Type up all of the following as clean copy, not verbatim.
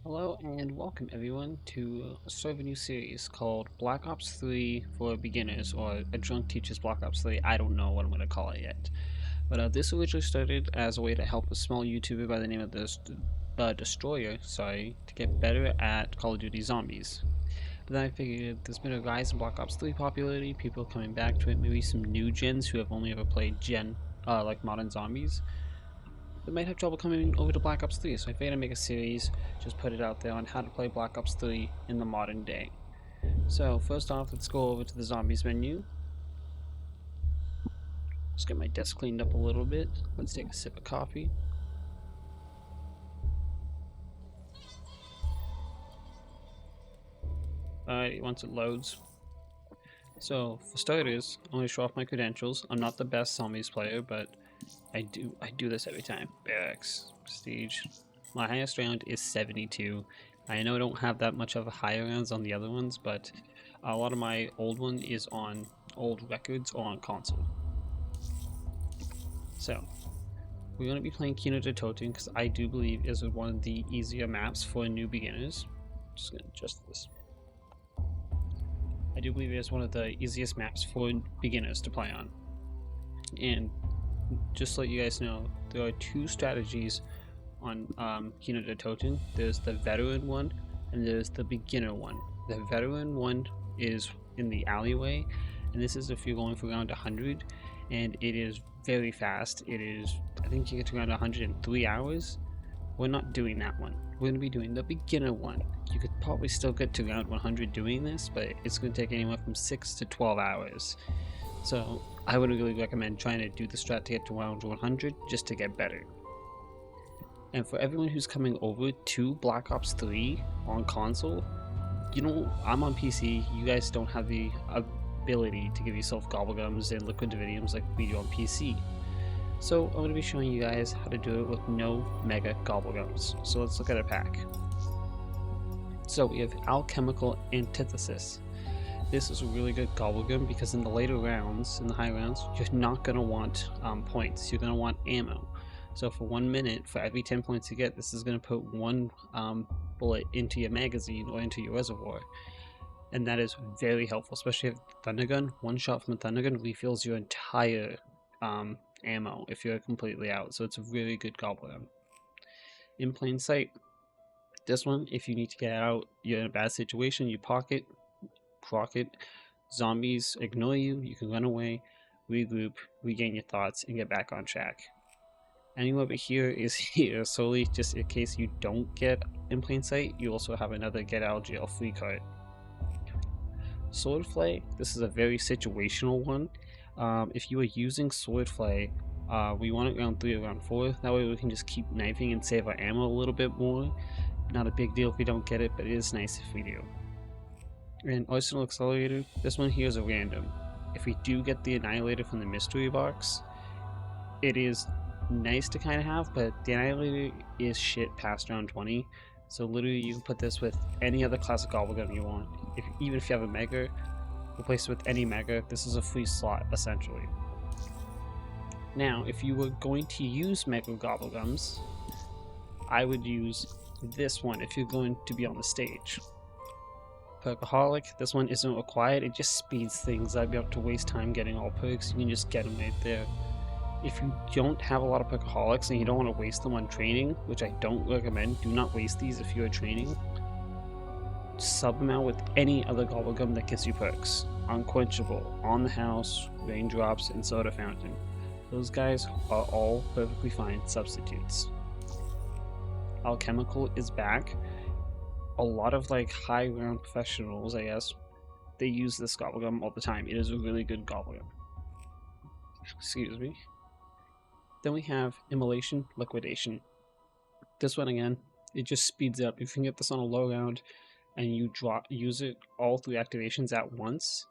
Hello and welcome everyone to a sort of a new series called Black Ops 3 for Beginners, or A Drunk Teaches Black Ops 3. I don't know what I'm going to call it yet. But this originally started as a way to help a small YouTuber by the name of Destroyer, to get better at Call of Duty Zombies. But then I figured there's been a rise in Black Ops 3 popularity, people coming back to it, maybe some new gens who have only ever played like modern zombies that might have trouble coming over to Black Ops 3, so I figured I'd make a series, just put it out there on how to play Black Ops 3 in the modern day. So first off, let's go over to the zombies menu. Just get my desk cleaned up a little bit. Let's take a sip of coffee. Alright, once it loads. So for starters, I'm going to show off my credentials. I'm not the best zombies player, but I do this every time. Barracks, prestige. My highest round is 72. I know I don't have that much of a higher rounds on the other ones, but a lot of my old one is on old records or on console. So we're going to be playing Kino der Toten because I do believe is one of the easier maps for new beginners. Just going to adjust this. I do believe it is one of the easiest maps for beginners to play on. And just to let you guys know, there are two strategies on Kino der Toten. There's the veteran one and there's the beginner one. The veteran one is in the alleyway, and this is if you're going for around 100, and it is very fast. It is, I think you get to around 103 hours. We're not doing that one. We're going to be doing the beginner one. You could probably still get to around 100 doing this, but it's going to take anywhere from 6 to 12 hours. So I would really recommend trying to do the strat to get to around 100 just to get better. And for everyone who's coming over to Black Ops 3 on console, you know, I'm on PC, you guys don't have the ability to give yourself gobblegums and liquid dividiums like we do on PC. So I'm going to be showing you guys how to do it with no mega gobblegums. So let's look at a pack. So we have Alchemical Antithesis. This is a really good gobblegum because in the later rounds, in the high rounds, you're not going to want points, you're going to want ammo. So for 1 minute, for every 10 points you get, this is going to put one bullet into your magazine or into your reservoir. And that is very helpful, especially if Thundergun. One shot from a Thundergun refills your entire ammo if you're completely out. So it's a really good gobblegum. In Plain Sight. This one, if you need to get out, you're in a bad situation, you pocket, zombies ignore you, you can run away, regroup, regain your thoughts, and get back on track. Anywhere but here is here solely just in case you don't get in Plain Sight. You also have another get out of jail free card. Swordplay, this is a very situational one. If you are using Swordplay, we want it round 3 or round 4, that way we can just keep knifing and save our ammo a little bit more. Not a big deal if we don't get it, but it is nice if we do. And Arsenal Accelerator, this one here is a random. If we do get the Annihilator from the mystery box, it is nice to kind of have, but the Annihilator is shit past round 20. So literally you can put this with any other classic gobblegum you want. Even if you have a mega, replace it with any mega. This is a free slot essentially. Now, if you were going to use mega gobblegums, I would use this one if you're going to be on the stage. Perkaholic, this one isn't required, it just speeds things up. You don't have to waste time getting all perks, you can just get them right there. If you don't have a lot of Perkaholics and you don't want to waste them on training, which I don't recommend, do not waste these if you are training, sub them out with any other gobblegum that gives you perks. Unquenchable, On the House, Raindrops, and Soda Fountain. Those guys are all perfectly fine substitutes. Alchemical is back. A lot of like high round professionals, I guess, they use this gobblegum all the time. It is a really good gobblegum. Excuse me. Then we have Immolation Liquidation. This one again, it just speeds up. If you can get this on a low round and you use it all 3 activations at once,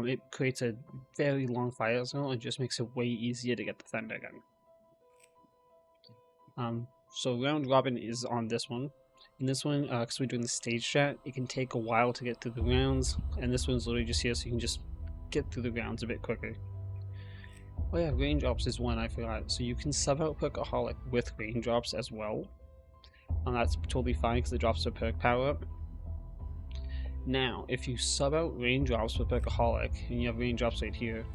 it creates a very long fire zone and just makes it way easier to get the Thundergun. So round robin is on this one. In this one, because we're doing the stage strat, it can take a while to get through the rounds, and this one's literally just here so you can just get through the rounds a bit quicker. Oh yeah, Raindrops is one I forgot. So you can sub out Perkaholic with Raindrops as well. and that's totally fine because it drops a perk power up. Now, if you sub out raindrops with Perkaholic, and you have raindrops right here,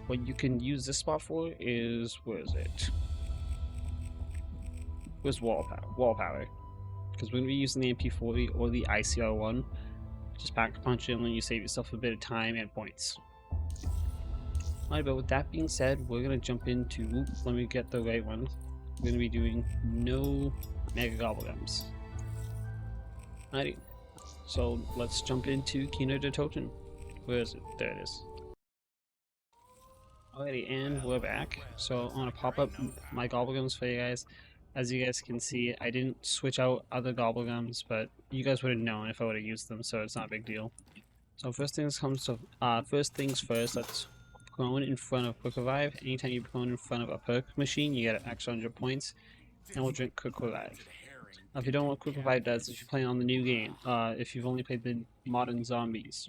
what you can use this spot for is, where is it? Where's wall power? Because we're going to be using the MP40 or the ICR1. Just pack a punch in and you save yourself a bit of time and points. Alright, but with that being said, we're going to jump into, let me get the right one. We're going to be doing no Mega Gobblegums. Alrighty. So let's jump into Kino der Toten. Where is it? There it is. Alrighty, and we're back. So I'm gonna pop up my Gobblegums for you guys. As you guys can see, I didn't switch out other Gobblegums, but you guys would have known if I would have used them, so it's not a big deal. So first things first, let's prone in front of Quick Revive. Anytime you prone in front of a perk machine, you get an extra 100 points, and we'll drink Quick Revive. Now, if you don't know what Quick Revive does, if you're playing on the new game, if you've only played the modern zombies.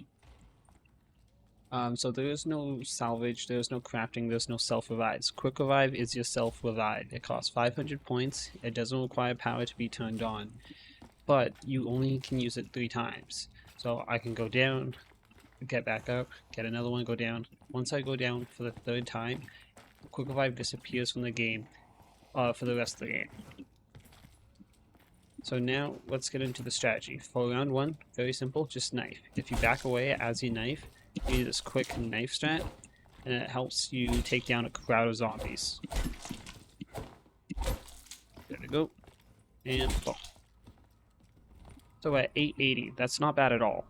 So there is no salvage, there's no crafting, there's no self-revives. Quick Revive is your self-revive. It costs 500 points, it doesn't require power to be turned on, but you only can use it 3 times. So I can go down, get back up, get another one, go down. Once I go down for the 3rd time, Quick Revive disappears from the game for the rest of the game. So now, let's get into the strategy. For round 1, very simple, just knife. If you back away as you knife, you do this quick knife strat, and it helps you take down a crowd of zombies. There we go. And boom. So at 880, that's not bad at all.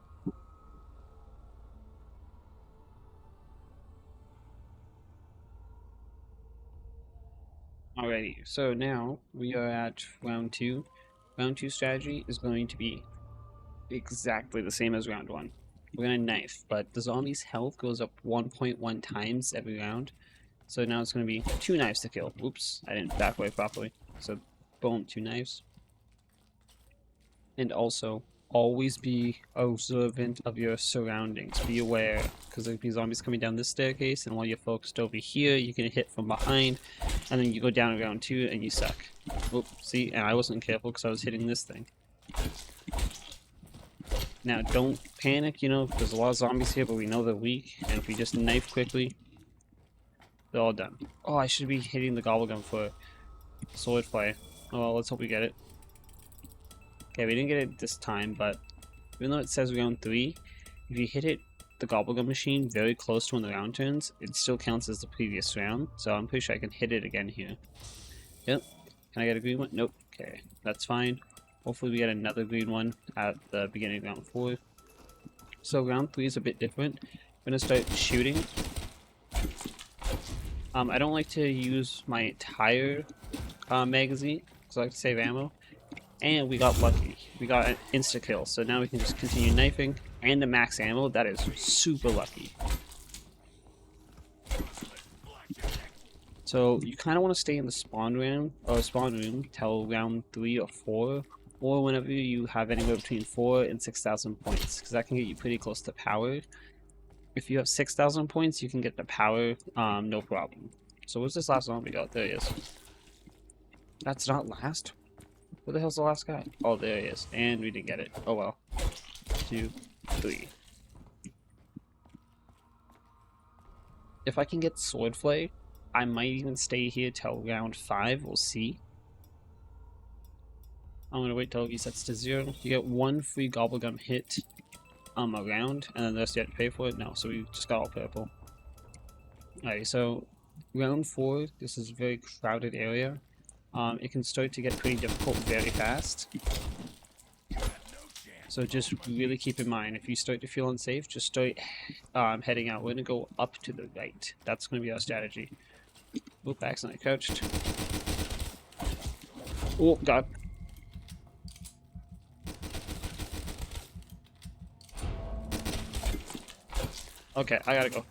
Alrighty, so now we are at round 2. Round 2 strategy is going to be exactly the same as round 1. We're going to knife, but the zombie's health goes up 1.1 times every round. So now it's going to be 2 knives to kill. Oops, I didn't back away properly. So boom, 2 knives. And also, always be observant of your surroundings. Be aware, because there could be zombies coming down this staircase, and while you're focused over here, you can hit from behind, and then you go down round 2 and you suck. Oop, see, and I wasn't careful because I was hitting this thing. Now, don't panic, you know, there's a lot of zombies here, but we know they're weak, and if we just knife quickly, they're all done. Oh, I should be hitting the Gobblegum for sword play. Oh, well, let's hope we get it. Okay, we didn't get it this time, but even though it says round 3, if you hit it, the Gobblegum machine, very close to when the round turns, it still counts as the previous round, so I'm pretty sure I can hit it again here. Yep. Can I get a green one? Nope. Okay, that's fine. Hopefully we get another green one at the beginning of round 4. So round 3 is a bit different. I'm going to start shooting. I don't like to use my entire magazine, because I like to save ammo. And we got lucky. We got an insta-kill, so now we can just continue knifing. And the max ammo, that is super lucky. So you kind of want to stay in the spawn room till round 3 or 4, or whenever you have anywhere between 4 and 6,000 points, because that can get you pretty close to power. If you have 6,000 points, you can get the power, no problem. So where's this last zombie go? There he is. That's not last? Where the hell's the last guy? Oh, there he is. And we didn't get it. Oh well. 2, 3. If I can get Swordflay, I might even stay here till round 5. We'll see. I'm gonna wait till he resets to 0. You get 1 free Gobblegum hit a round, and then the rest you have to pay for it. No, so we just got all purple. Alright, so round 4, this is a very crowded area. It can start to get pretty difficult very fast. So just really keep in mind, if you start to feel unsafe, just start heading out. We're going to go up to the right. That's going to be our strategy. Oop, I accidentally crouched. Oh, God. Okay, I gotta go.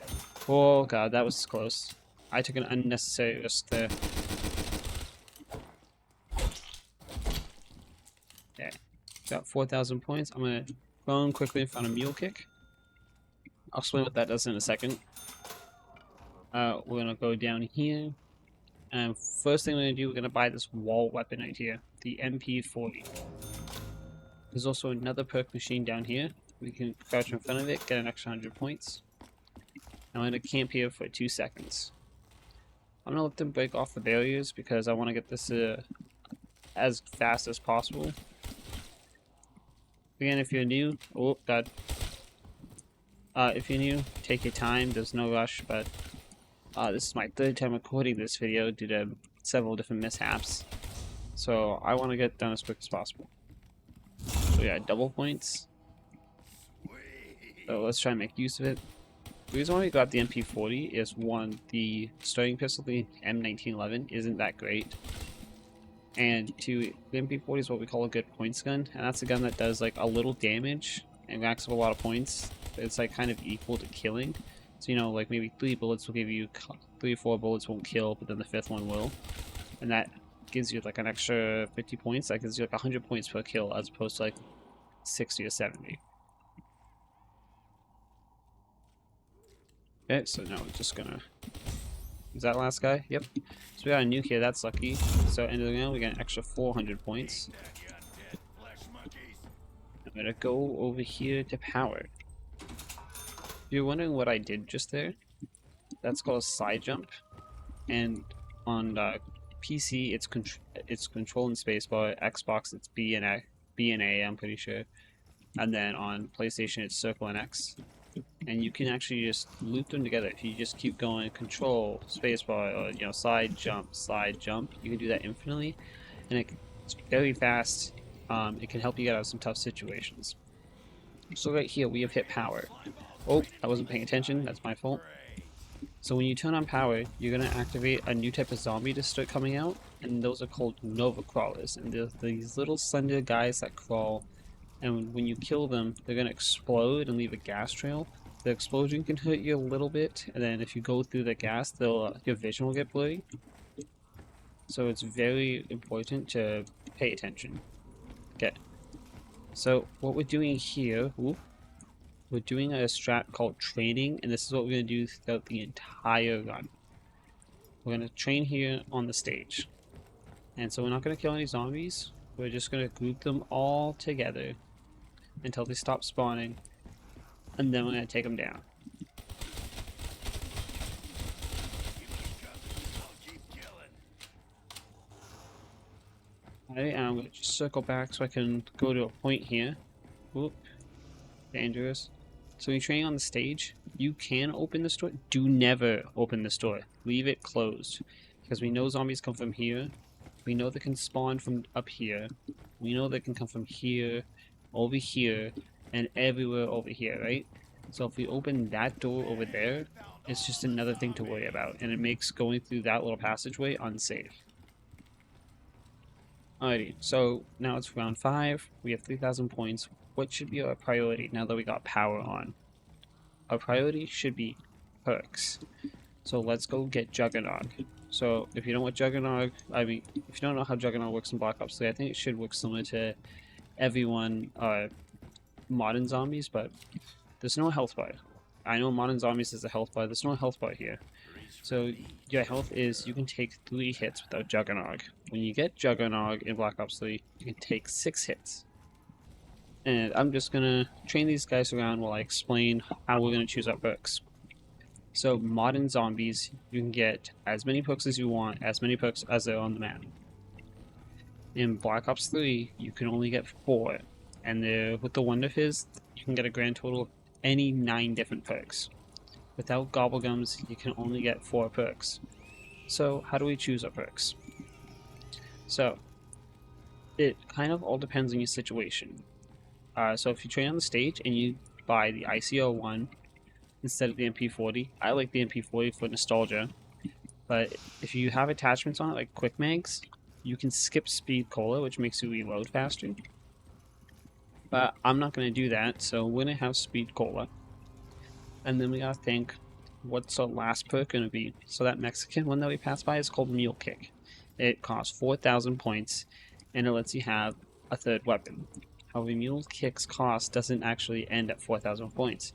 Oh, God, that was close. I took an unnecessary risk there. Got 4,000 points. I'm going to run quickly in front of Mule Kick. I'll explain what that does in a second. We're going to go down here. And first thing we're going to do, we're going to buy this wall weapon right here. the MP40. There's also another perk machine down here. We can crouch in front of it, get an extra 100 points. I'm going to camp here for 2 seconds. I'm going to let them break off the barriers because I want to get this as fast as possible. Again, if you're new, oh god. If you're new, take your time, there's no rush, but this is my 3rd time recording this video due to several different mishaps. So I want to get done as quick as possible. So yeah, double points. So let's try and make use of it. The reason why we got the MP40 is, one, the starting pistol, the M1911, isn't that great. And 2, the MP40 is what we call a good points gun, and that's a gun that does like a little damage and racks up a lot of points. It's like kind of equal to killing. So you know, like maybe 3 bullets will give you 3 or 4 bullets won't kill, but then the 5th one will, and that gives you like an extra 50 points. That gives you like 100 points per kill as opposed to like 60 or 70. Okay, so now we're just gonna... Is that last guy? Yep. So we got a nuke here, that's lucky. So end of the round we get an extra 400 points. I'm gonna go over here to power. If you're wondering what I did just there, that's called a side jump. And on PC it's control and spacebar, Xbox it's B and A, I'm pretty sure. And then on PlayStation it's circle and X. And you can actually just loop them together. If you just keep going, control, spacebar, or side jump, you can do that infinitely, and it's very fast. It can help you get out of some tough situations. So right here we have hit power. Oh, I wasn't paying attention. That's my fault. So when you turn on power, you're gonna activate a new type of zombie to start coming out, and those are called Nova Crawlers. And they're these little slender guys that crawl. And when you kill them, they're going to explode and leave a gas trail. The explosion can hurt you a little bit, and then if you go through the gas, your vision will get blurry. So it's very important to pay attention. Okay. So what we're doing here, we're doing a strat called training, and this is what we're going to do throughout the entire run. We're going to train here on the stage. And so we're not going to kill any zombies. We're just going to group them all together until they stop spawning, and then we're going to take them down. Alright, and I'm going to just circle back so I can go to a point here. Whoop. Dangerous. So when you're training on the stage, you can open this door. Do never open this door. Leave it closed. Because we know zombies come from here. We know they can spawn from up here. We know they can come from here, over here, and everywhere over here, right? So if we open that door over there, it's just another thing to worry about, and it makes going through that little passageway unsafe. Alrighty, so now it's round 5. We have 3,000 points. What should be our priority now that we got power on? Our priority should be perks. So let's go get Juggernog. So if you don't know what Juggernog, if you don't know how Juggernog works in Black Ops 3, I think it should work similar to everyone, modern zombies, but there's no health bar. I know modern zombies is a health bar, there's no health bar here. So your health is, you can take 3 hits without Juggernog. When you get Juggernog in Black Ops 3, you can take 6 hits. And I'm just gonna train these guys around while I explain how we're gonna choose our perks. So modern zombies, you can get as many perks as you want, as many perks as are on the map. In Black Ops 3, you can only get 4, and with the Wonder Fizz, you can get a grand total of any 9 different perks. Without Gobblegums, you can only get 4 perks. So how do we choose our perks? So it kind of all depends on your situation. So if you train on the stage and you buy the ICO1 instead of the MP40, I like the MP40 for nostalgia, but if you have attachments on it like quick mags, you can skip speed cola, which makes you reload faster. But I'm not going to do that, so we're going to have speed cola. And then we got to think, what's our last perk going to be? So that Mexican one that we passed by is called Mule Kick. It costs 4,000 points, and it lets you have a 3rd weapon. However, Mule Kick's cost doesn't actually end at 4,000 points,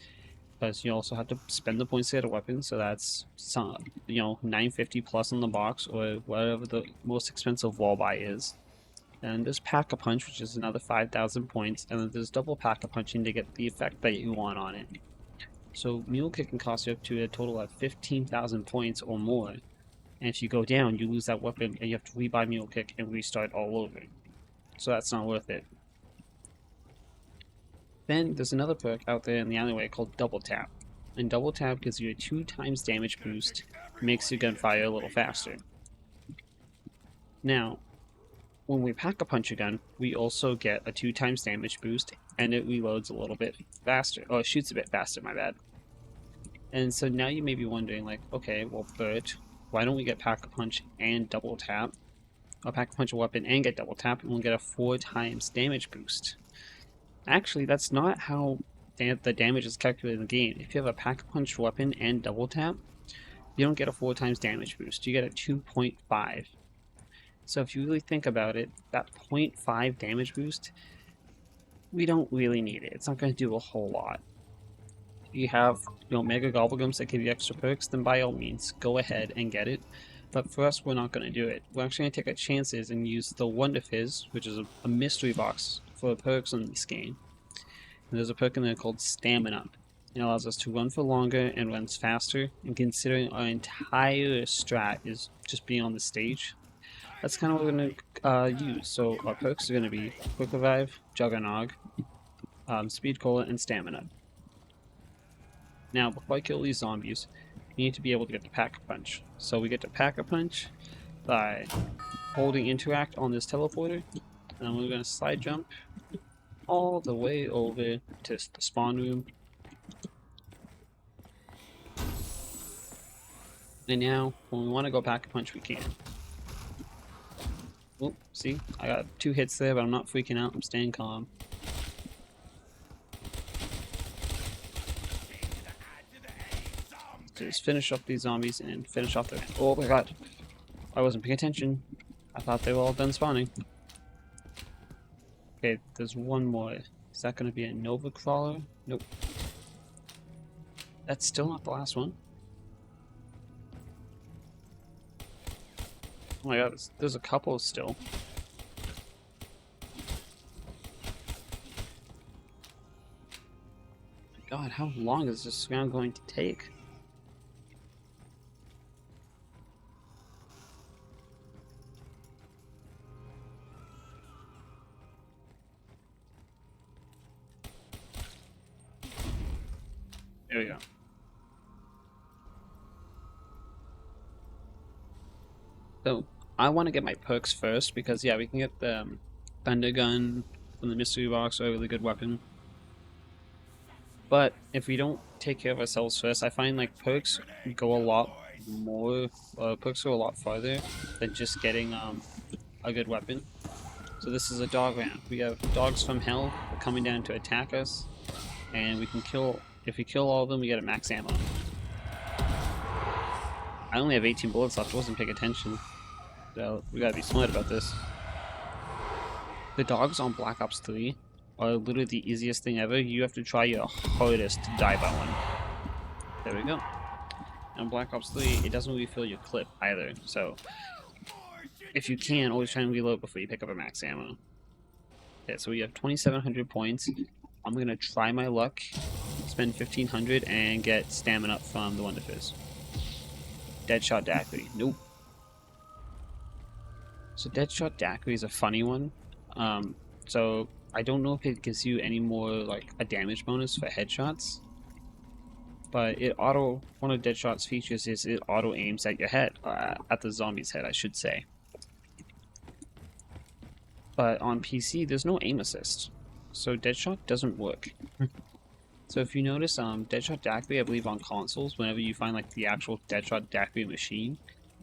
because you also have to spend the points to get a weapon, so that's some, 950 plus on the box, or whatever the most expensive wall buy is. And there's Pack-a-Punch, which is another 5,000 points, and then there's double Pack-a-Punching to get the effect that you want on it. So Mule Kick can cost you up to a total of 15,000 points or more. And if you go down, you lose that weapon and you have to rebuy Mule Kick and restart all over. So that's not worth it. Then there's another perk out there in the alleyway called Double Tap. And Double Tap gives you a 2x damage boost, makes your gun fire a little faster. Now, when we Pack-a-Punch a gun, we also get a 2x damage boost, and it reloads a little bit faster. Oh, it shoots a bit faster, my bad. And so now you may be wondering, like, okay, well, Bert, why don't we get Pack-a-Punch and Double Tap? Or Pack-a-Punch a weapon and get Double Tap, and we'll get a 4x damage boost. Actually, that's not how the damage is calculated in the game. If you have a Pack-a-Punch weapon and Double Tap, you don't get a 4x damage boost. You get a 2.5. So if you really think about it, that 0.5 damage boost, we don't really need it. It's not going to do a whole lot. If you have, Mega Gobblegums that give you extra perks, then by all means, go ahead and get it. But for us, we're not going to do it. We're actually going to take our chances and use the Wonder Fizz, which is a mystery box for perks in this game. And there's a perk in there called Stamina. It allows us to run for longer and runs faster. And considering our entire strat is just being on the stage, that's kind of what we're going to use. So our perks are going to be Quick Revive, Juggernog, Speed Cola, and Stamina. Now, before I kill these zombies, you need to be able to get the Pack-a-Punch. So we get to Pack-a-Punch by holding Interact on this teleporter, and we're going to slide jump all the way over to the spawn room. And now, when we want to go Pack-a-Punch, we can. Oh, see? I got 2 hits there, but I'm not freaking out. I'm staying calm. So just finish off these zombies and finish off their... Oh my god. I wasn't paying attention. I thought they were all done spawning. Okay, there's one more. Is that going to be a Nova Crawler? Nope. That's still not the last one. Oh my god, there's a couple still. God, how long is this round going to take? There we go. So, I want to get my perks first because, yeah, we can get the Thunder Gun from the Mystery Box, a really good weapon. But if we don't take care of ourselves first, I find like perks go a lot more, perks go a lot farther than just getting a good weapon. So this is a dog round. We have dogs from hell coming down to attack us, and we can kill, if we kill all of them, we get a max ammo. I only have 18 bullets left, I wasn't paying attention. So we gotta be smart about this. The dogs on Black Ops 3 are literally the easiest thing ever. You have to try your hardest to die by one. There we go. On Black Ops 3, it doesn't refill your clip either, so if you can, always try and reload before you pick up a max ammo. Okay, so we have 2,700 points. I'm gonna try my luck, spend 1,500, and get stamina up from the Wonder Fizz. Deadshot Daiquiri. Nope. So Deadshot Daiquiri is a funny one. So I don't know if it gives you any more like a damage bonus for headshots, but one of Deadshot's features is it auto aims at your head, at the zombie's head, I should say. But on PC, there's no aim assist, so Deadshot doesn't work. So if you notice, Deadshot Daiquiri, I believe on consoles, whenever you find like the actual Deadshot Daiquiri machine,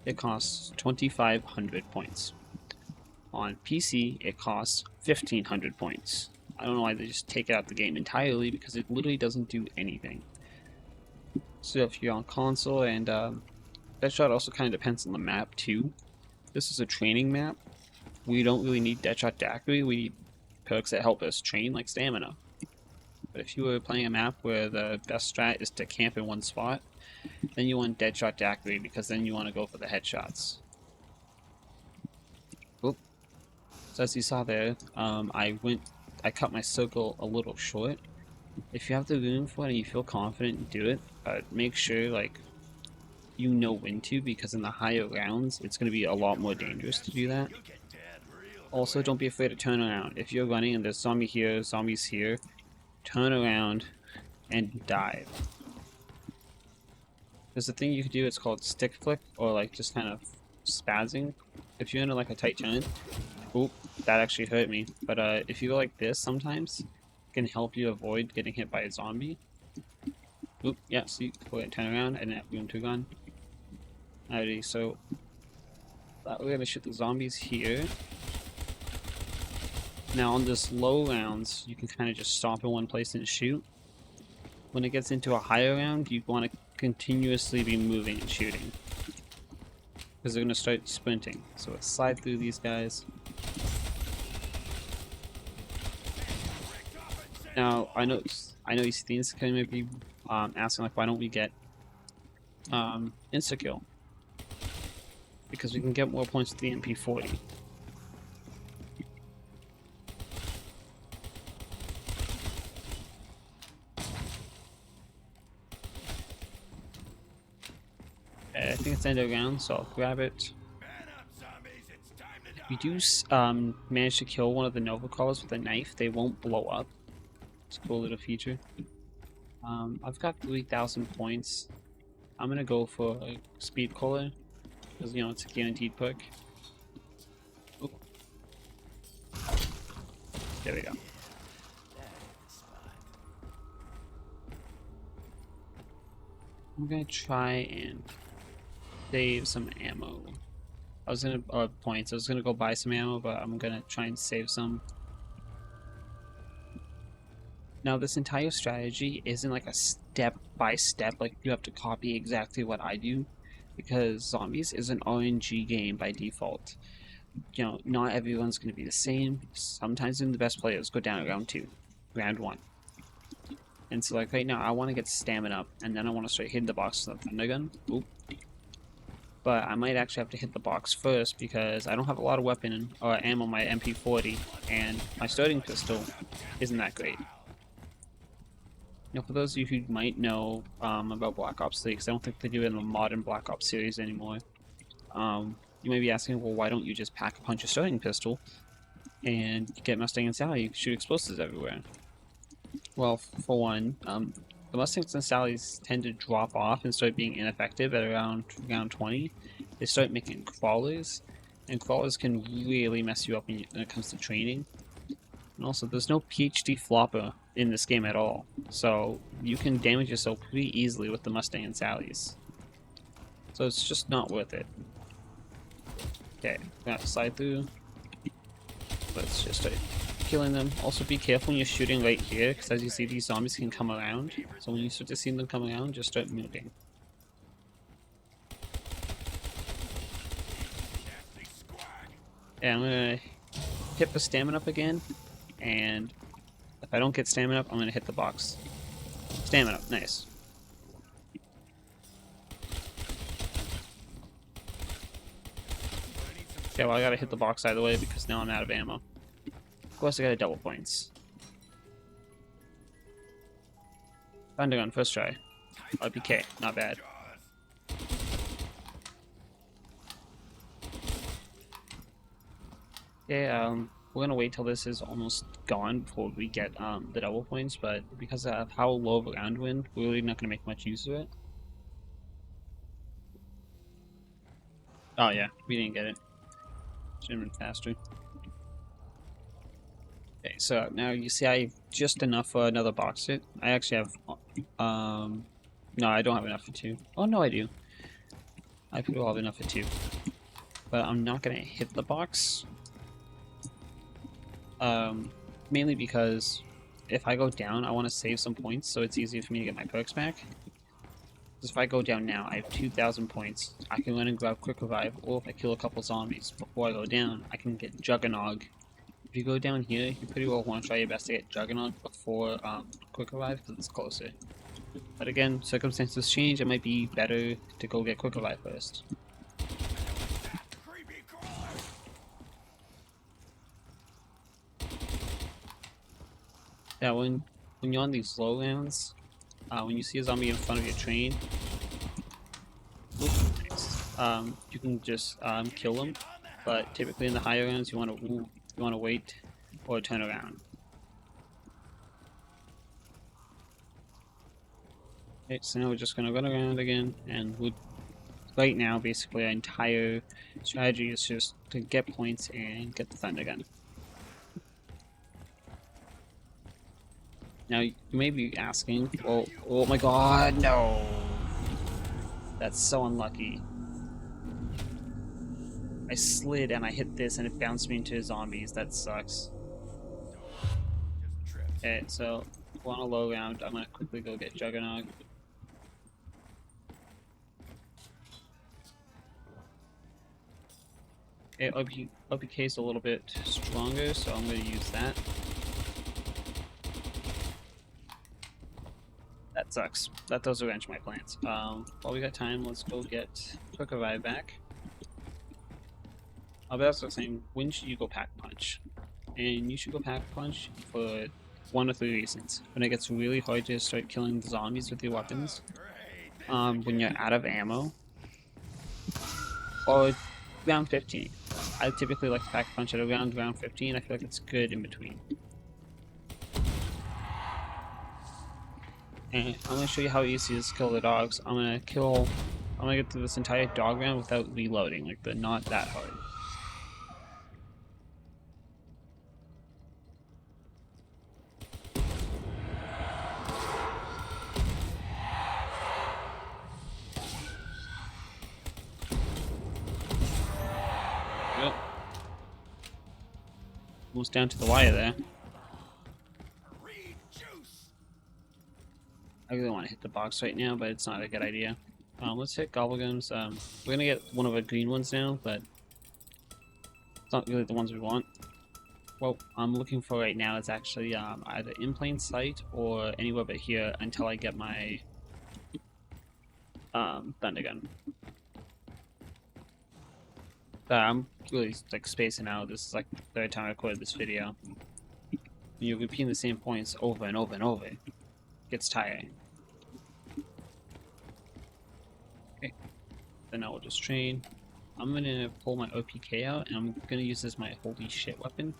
it costs 2,500 points. On PC, it costs 1,500 points. I don't know why they just take it out of the game entirely, because it literally doesn't do anything. So if you're on console, and Deadshot also kind of depends on the map too. This is a training map. We don't really need Deadshot Daiquiri, we need perks that help us train, like stamina. But if you were playing a map where the best strat is to camp in one spot, then you want Deadshot Daiquiri, because then you want to go for the headshots. Oop. So as you saw there, I cut my circle a little short. If you have the room for it and you feel confident, do it. But make sure like you know when to, because in the higher rounds, it's going to be a lot more dangerous to do that. Also, don't be afraid to turn around. If you're running and there's zombie here, zombies here, turn around and dive. There's a thing you can do, it's called stick flick, or like just kind of spazzing. If you're in like a tight turn, oop, that actually hurt me. But if you go like this sometimes, it can help you avoid getting hit by a zombie. Oop, yeah, see, go ahead and turn around and that room to gun. Alrighty, so we're gonna shoot the zombies here. Now on this low rounds, you can kind of just stop in one place and shoot. When it gets into a higher round, you want to continuously be moving and shooting, because they're gonna start sprinting. So let's slide through these guys. Now I know you see things kind of be asking like, why don't we get insta kill? Because we can get more points with the MP40. I think it's end of round, so I'll grab it. If you do manage to kill one of the Nova Crawlers with a knife, they won't blow up. It's a cool little feature. I've got 3,000 points. I'm gonna go for a Speed Cola, because you know it's a guaranteed perk. Oop. There we go. I'm gonna try and save some ammo. I was gonna points. I was gonna go buy some ammo, but I'm gonna try and save some. Now, this entire strategy isn't like a step by step, like you have to copy exactly what I do, because Zombies is an RNG game by default. You know, not everyone's gonna be the same. Sometimes even the best players go down at round 2, round 1. And so like right now, I want to get stamina up, and then I want to start hitting the box with the thunder gun. Oop. But I might actually have to hit the box first, because I don't have a lot of weapon or ammo on my MP40, and my starting pistol isn't that great. Now, for those of you who might know about Black Ops 3, because I don't think they do it in the modern Black Ops series anymore, you may be asking, well, why don't you just pack a punch your starting pistol and get Mustang and Sally? You can shoot explosives everywhere. Well, for one, the Mustangs and Sallies tend to drop off and start being ineffective at around round 20. They start making crawlers, and crawlers can really mess you up when it comes to training. And also, there's no PhD flopper in this game at all, so you can damage yourself pretty easily with the Mustang and Sallies. So it's just not worth it. Okay, we have to slide through. Let's just start killing them. Also be careful when you're shooting right here, because as you see, these zombies can come around. So when you start to see them come around, just start moving. And I'm gonna hit the stamina up again, and if I don't get stamina up, I'm gonna hit the box. Stamina up, nice. Okay, well I gotta hit the box either way because now I'm out of ammo. Of course I got a double points. Thunder gun, first try. RPK, not bad. Okay, we're gonna wait till this is almost gone before we get the double points, but because of how low of a round win, we're really not gonna make much use of it. Oh yeah, we didn't get it. Should have been faster. Okay, so now you see I have just enough for another box hit. I actually have, no, I don't have enough for 2. Oh no, I do. I could have enough for 2. But I'm not gonna hit the box. Mainly because if I go down, I want to save some points so it's easier for me to get my perks back. Because if I go down now, I have 2,000 points. I can run and grab Quick Revive, or if I kill a couple zombies before I go down, I can get Juggernog. If you go down here, you pretty well want to try your best to get Juggernog before Quick Revive, because it's closer. But again, circumstances change, it might be better to go get Quick Revive first. Yeah, when you're on these low lands, when you see a zombie in front of your train, you can just kill them. But typically in the higher lands, you want to wait or turn around. Okay, so now we're just gonna run around again, and right now, basically, our entire strategy is just to get points and get the Thunder Gun. Now, you may be asking, well, oh my god, no! That's so unlucky. I slid and I hit this and it bounced me into zombies. That sucks. Okay, so we're on a low round. I'm gonna quickly go get Juggernaut. Okay, OPK is a little bit stronger, so I'm gonna use that. That sucks. That throws a wrench in my plans. While we got time, let's go get Quick Revive back. But that's the same. When should you go Pack Punch? And you should go Pack Punch for 1 of 3 reasons. When it gets really hard to start killing the zombies with your weapons, when you're out of ammo, or round 15. I typically like to Pack Punch at around round 15. I feel like it's good in between. And I'm going to show you how easy it is to kill the dogs. I'm going to get through this entire dog round without reloading. Like, they're not that hard. Yep. Almost down to the wire there. I really want to hit the box right now, but it's not a good idea. Let's hit Gobblegums. We're gonna get one of our green ones now, but it's not really the ones we want. What I'm looking for right now is actually either in plain sight or anywhere but here until I get my Thunder Gun. I'm really like spacing out. This is like the 3rd time I recorded this video. You're repeating the same points over and over and over. It gets tiring. Okay, then I will just train. I'm gonna pull my OPK out and I'm gonna use this as my holy shit weapon.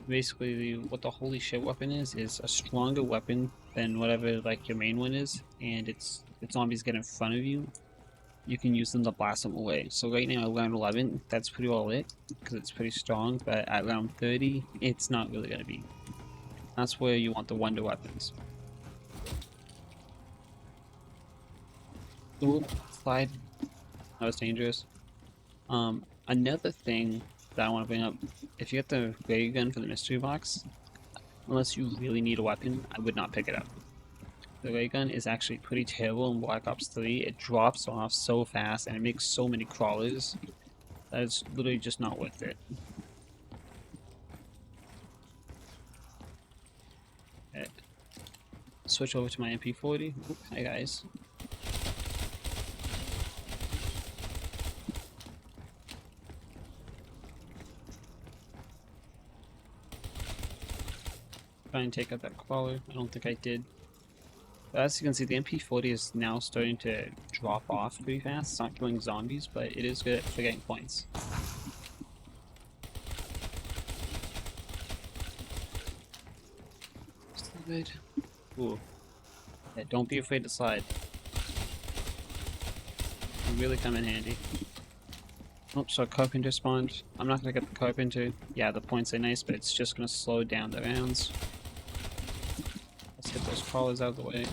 Basically, what the holy shit weapon is a stronger weapon than whatever like your main one is, and if zombies get in front of you, you can use them to blast them away. So right now at round 11, that's pretty well lit, because it's pretty strong, but at round 30, it's not really going to be. That's where you want the wonder weapons. Ooh, slide. That was dangerous. Another thing that I want to bring up, if you get the ray gun for the mystery box, unless you really need a weapon, I would not pick it up. The ray gun is actually pretty terrible in Black Ops 3. It drops off so fast and it makes so many crawlers that it's literally just not worth it. Okay. Switch over to my MP40. Oop, hi guys. Try and take out that crawler. I don't think I did. But as you can see, the MP40 is now starting to drop off pretty fast. It's not killing zombies, but it is good for getting points. Slide. Ooh. Yeah, don't be afraid to slide. It'll really come in handy. Oops, so Carpenter spawned. I'm not gonna get the Carpenter. Yeah, the points are nice, but it's just gonna slow down the rounds. Let's get those crawlers out of the way.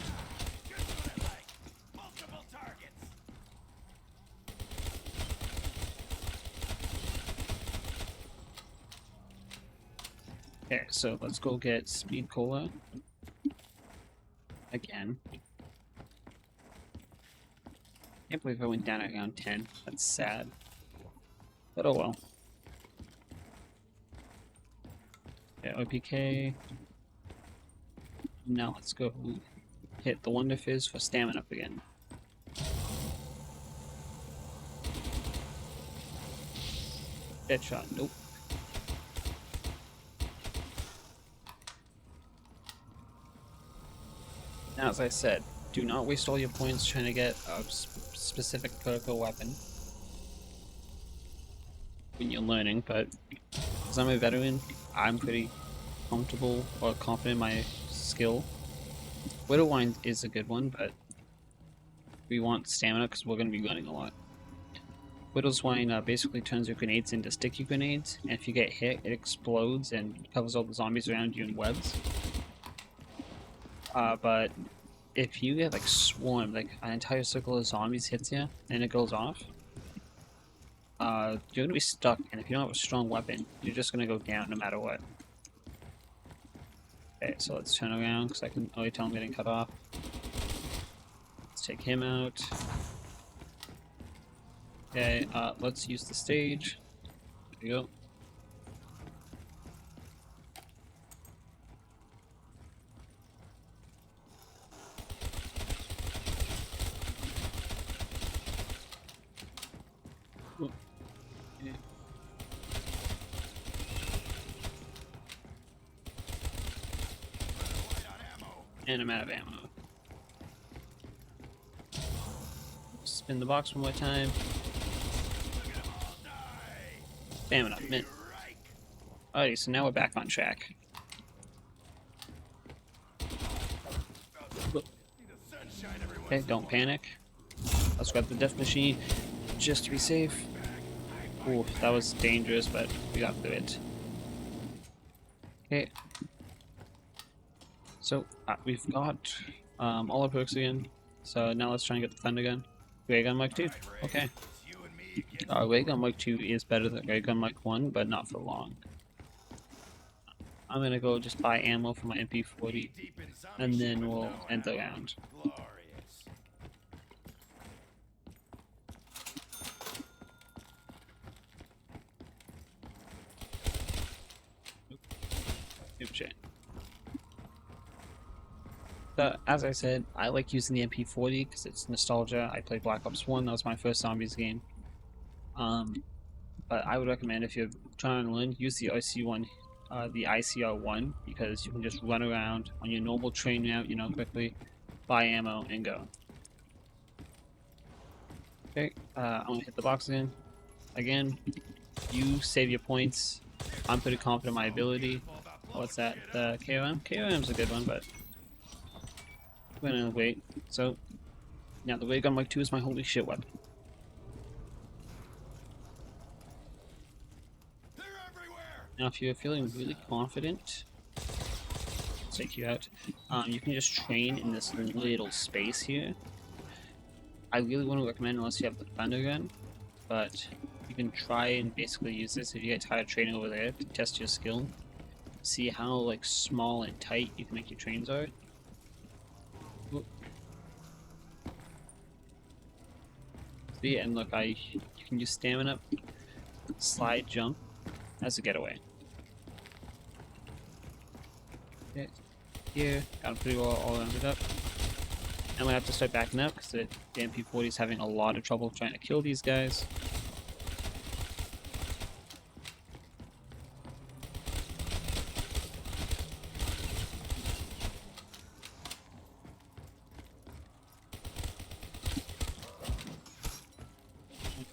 Okay, so let's go get Speed Cola. Again. Can't believe I went down at round 10. That's sad. But oh well. Yeah, OPK. Now let's go hit the Wonder Fizz for stamina up again. Deadshot, nope. Now, as I said, do not waste all your points trying to get a specific perk or weapon when you're learning, but because I'm a veteran, I'm pretty comfortable or confident in my skill. Widowwind is a good one, but we want stamina because we're going to be running a lot. Widow's Wine basically turns your grenades into sticky grenades, and if you get hit, it explodes and covers all the zombies around you in webs. But if you get like swarmed, like an entire circle of zombies hits you, and it goes off, you're gonna be stuck, and if you don't have a strong weapon, you're just gonna go down no matter what. Okay, so let's turn around, because I can already tell I'm getting cut off. Let's take him out. Okay, let's use the stage. There you go. Ooh. Yeah. And I'm out of ammo. Spin the box one more time. Stamina, mint. Alrighty, so now we're back on track. Okay, don't panic. Let's grab the death machine just to be safe. Ooh, that was dangerous, but we got through it. Okay. So, we've got all our perks again. So now let's try and get the Thunder Gun. Ray Gun Mark 2. Okay. Ray Gun Mark 2 is better than Ray Gun Mark 1, but not for long. I'm gonna go just buy ammo for my MP40, and then we'll end the round. But as I said, I like using the MP40 because it's nostalgia. I played Black Ops 1, that was my first zombies game. But I would recommend if you're trying to learn, use the IC1, the ICR1, because you can just run around on your normal train route, you know, quickly, buy ammo, and go. Okay, I'm gonna hit the box again. Again, you save your points. I'm pretty confident in my ability. What's that? The KOM? KOM's a good one, but we're gonna wait. So, now the Ray Gun Mark 2 is my holy shit weapon. Now, if you're feeling really confident, let's take you out. You can just train in this little space here. I really want to recommend, unless you have the Thunder Gun, but you can try and basically use this if you get tired of training over there to test your skill. See how like small and tight you can make your trains are. Ooh. See, and look, you can use stamina, slide jump as a getaway. Okay, here, got him pretty well all rounded up. I'm gonna have to start backing up because the MP40 is having a lot of trouble trying to kill these guys.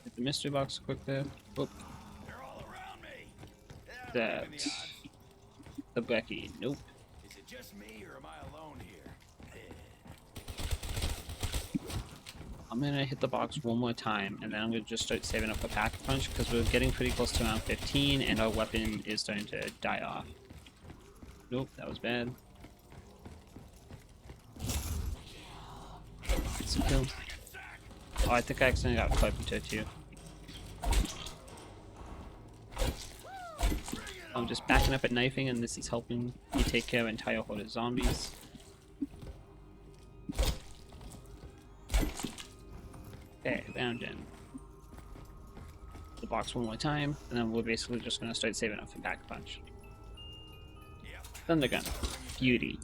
Hit the mystery box quick there. Oop. That. The Becky. Nope. Is it just me or am I alone here? I'm gonna hit the box one more time, and then I'm gonna just start saving up a pack punch because we're getting pretty close to round 15, and our weapon is starting to die off. Nope, that was bad. Get some kills. Oh, I think I accidentally got Carpenter too. I'm just backing up at knifing, and this is helping me take care of an entire horde of zombies. Okay, round in. The box one more time, and then we're basically just gonna start saving up for pack punch. Thunder Gun. Beauty.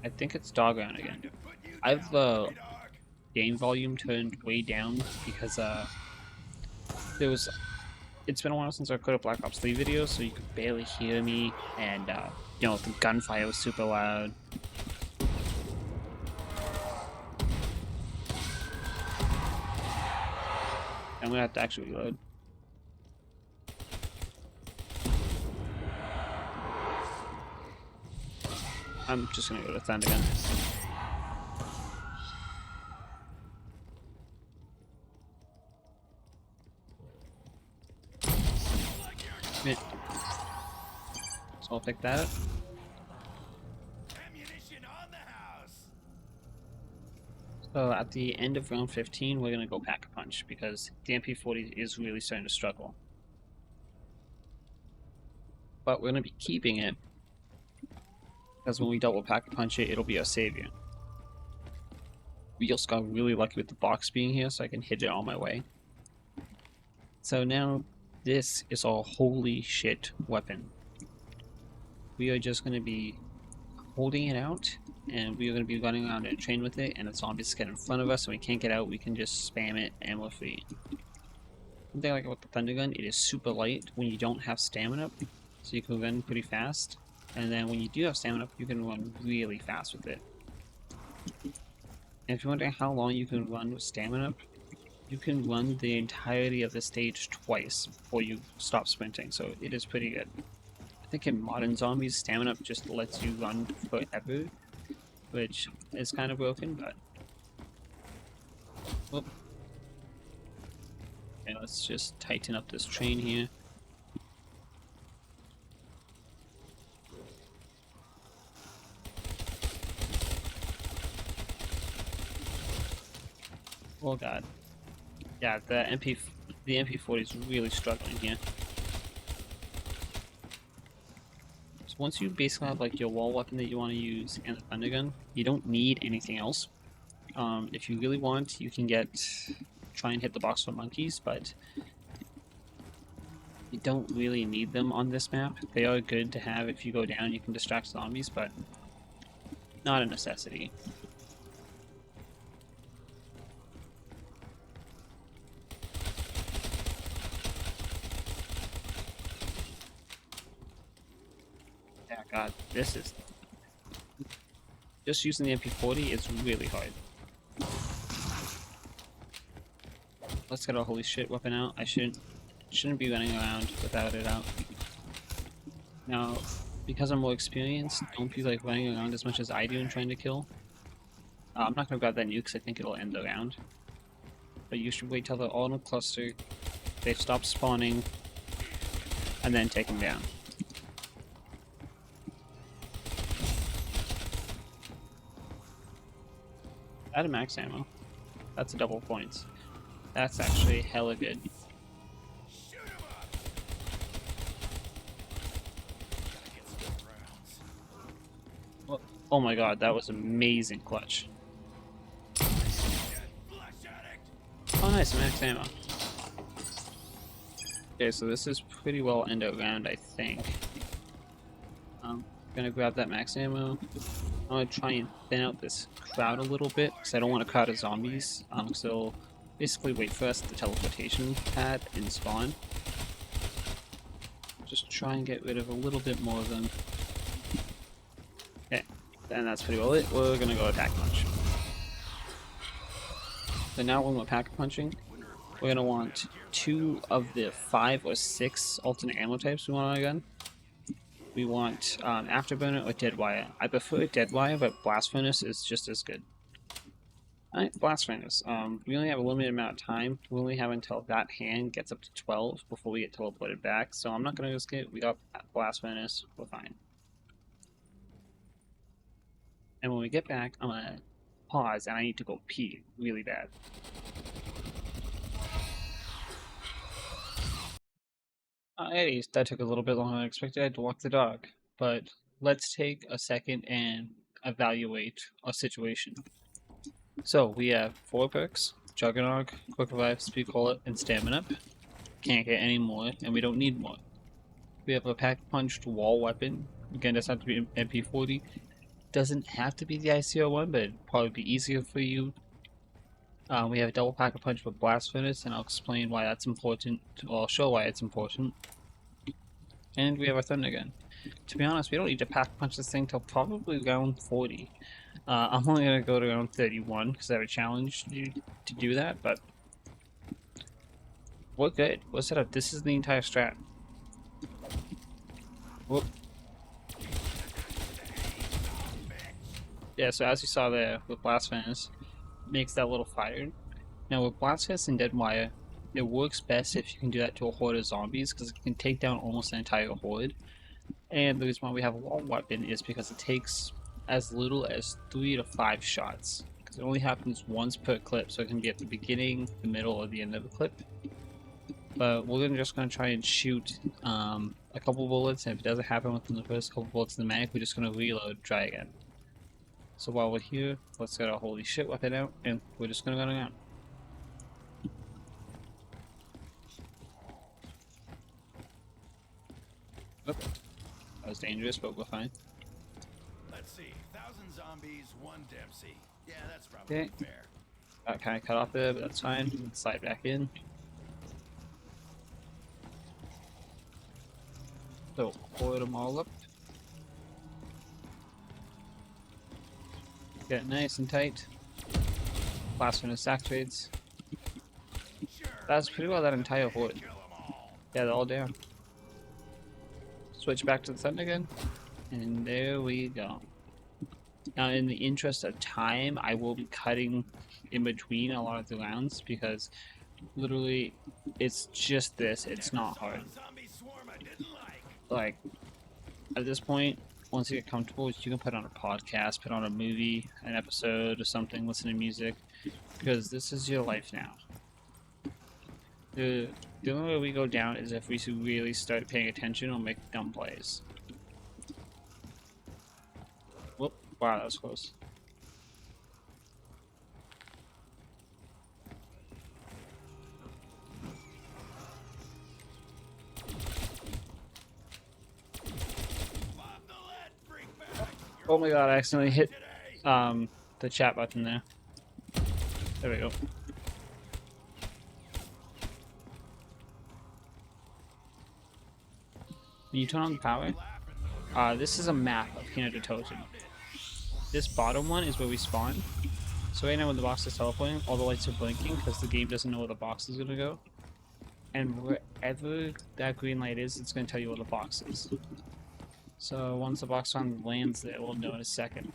I think it's dog round again. I have the game volume turned way down because it's been a while since I recorded Black Ops 3 videos, so you could barely hear me, and you know, the gunfire was super loud. I'm gonna have to actually reload. I'm just gonna go to Thunder Gun. Yeah. So I'll pick that up. Ammunition on the house. So at the end of round 15, we're gonna go Pack-a-Punch because the MP40 is really starting to struggle. But we're gonna be keeping it because when we double Pack-a-Punch it, it'll be our savior. We also got really lucky with the box being here, so I can hit it on my way. So now this is a holy shit weapon. We are just going to be holding it out, and we are going to be running around and train with it, and the zombies get in front of us and we can't get out, we can just spam it and we're free. One thing I like about the Thunder Gun, it is super light when you don't have stamina, so you can run pretty fast, and then when you do have stamina, you can run really fast with it. And if you're wondering how long you can run with stamina, you can run the entirety of the stage twice before you stop sprinting, so it is pretty good. I think in modern zombies, stamina just lets you run forever, which is kind of broken, but... Whoop. Okay, let's just tighten up this train here. Oh god. Yeah, the MP40 is really struggling here. So once you basically have like your wall weapon that you want to use and the Thunder Gun, you don't need anything else. If you really want, you can try and hit the box for monkeys, but you don't really need them on this map. They are good to have if you go down, you can distract zombies, but not a necessity. Yeah, god, this is... Just using the MP40 is really hard. Let's get our holy shit weapon out. I shouldn't be running around without it out. Now, because I'm more experienced, don't be like running around as much as I do and trying to kill. I'm not gonna grab that nuke because I think it'll end the round. But you should wait till they're all in a cluster, they've stopped spawning, and then take them down. Out of max ammo. That's a double points. That's actually hella good. Shoot 'em up. Gotta get some rounds. Oh my god, that was amazing clutch. Flash addict. Oh nice, max ammo. Okay, so this is pretty well end of round, I think. I'm gonna grab that max ammo. I'm gonna try and thin out this crowd a little bit, because I don't want a crowd of zombies. So they'll basically wait for us at the teleportation pad and spawn. Just try and get rid of a little bit more of them. Okay, and that's pretty well it. We're gonna go attack punch. So now when we're pack punching, we're gonna want 2 of the 5 or 6 alternate ammo types we want on our gun. We want Afterburner or Dead Wire. I prefer Dead Wire, but Blast Furnace is just as good. Alright, Blast Furnace. We only have a limited amount of time. We only have until that hand gets up to 12 before we get teleported back, so I'm not going to risk it. We got Blast Furnace, we're fine. And when we get back, I'm going to pause and I need to go pee really bad. Alrighty, that took a little bit longer than I expected. I had to walk the dog. But let's take a second and evaluate our situation. So we have 4 perks: Juggernog, Quick Revive, Speed Cola, and Stamina. Can't get any more, and we don't need more. We have a pack-punched wall weapon. Again, doesn't have to be MP40. Doesn't have to be the ICR one, but it'd probably be easier for you. We have a double pack a punch with blast furnace, and I'll explain why that's important. Or I'll show why it's important. And we have our thunder gun. To be honest, we don't need to pack punch this thing till probably round 40. I'm only gonna go to round 31 because I have a challenge to do that, but we're good. We're set up. This is the entire strat. Whoop. Yeah, so as you saw there with blast furnace, makes that little fire. Now with blast furnace and dead wire, it works best if you can do that to a horde of zombies because it can take down almost an entire horde. And the reason why we have a long weapon is because it takes as little as 3 to 5 shots. Because it only happens once per clip, so it can be at the beginning, the middle, or the end of the clip. But we're just going to try and shoot a couple bullets, and if it doesn't happen within the first couple bullets in the mag, we're just going to reload, try again. So while we're here, let's get our holy shit weapon out, and we're just going to go down. Oh, that was dangerous, but we're fine. Let's see. 1,000 zombies, 1 Dempsey. Yeah, that's probably Okay. fair. Got kind of cut off there, but that's fine. Let's slide back in. So, hold them all up. Get it nice and tight. Blast furnace activates. Sure. That's pretty well that entire horde. Kill 'em all. Yeah, they're all down. Switch back to the thunder gun. And there we go. Now, in the interest of time, I will be cutting in between a lot of the rounds because literally it's just this. It's not hard. Zombie swarm I didn't like. Like, at this point, once you get comfortable, you can put on a podcast, put on a movie, an episode or something, listen to music, because this is your life now. The only way we go down is if we really start paying attention or make dumb plays. Whoop, wow, that was close. Bob the lead, bring back. Oh my god, I accidentally hit Today. the chat button there. There we go. When you turn on the power, this is a map of Hinata Totem. This bottom one is where we spawn. So right now when the box is teleporting, all the lights are blinking because the game doesn't know where the box is going to go. And wherever that green light is, it's going to tell you where the box is. So once the box finally lands there, we'll know in a second.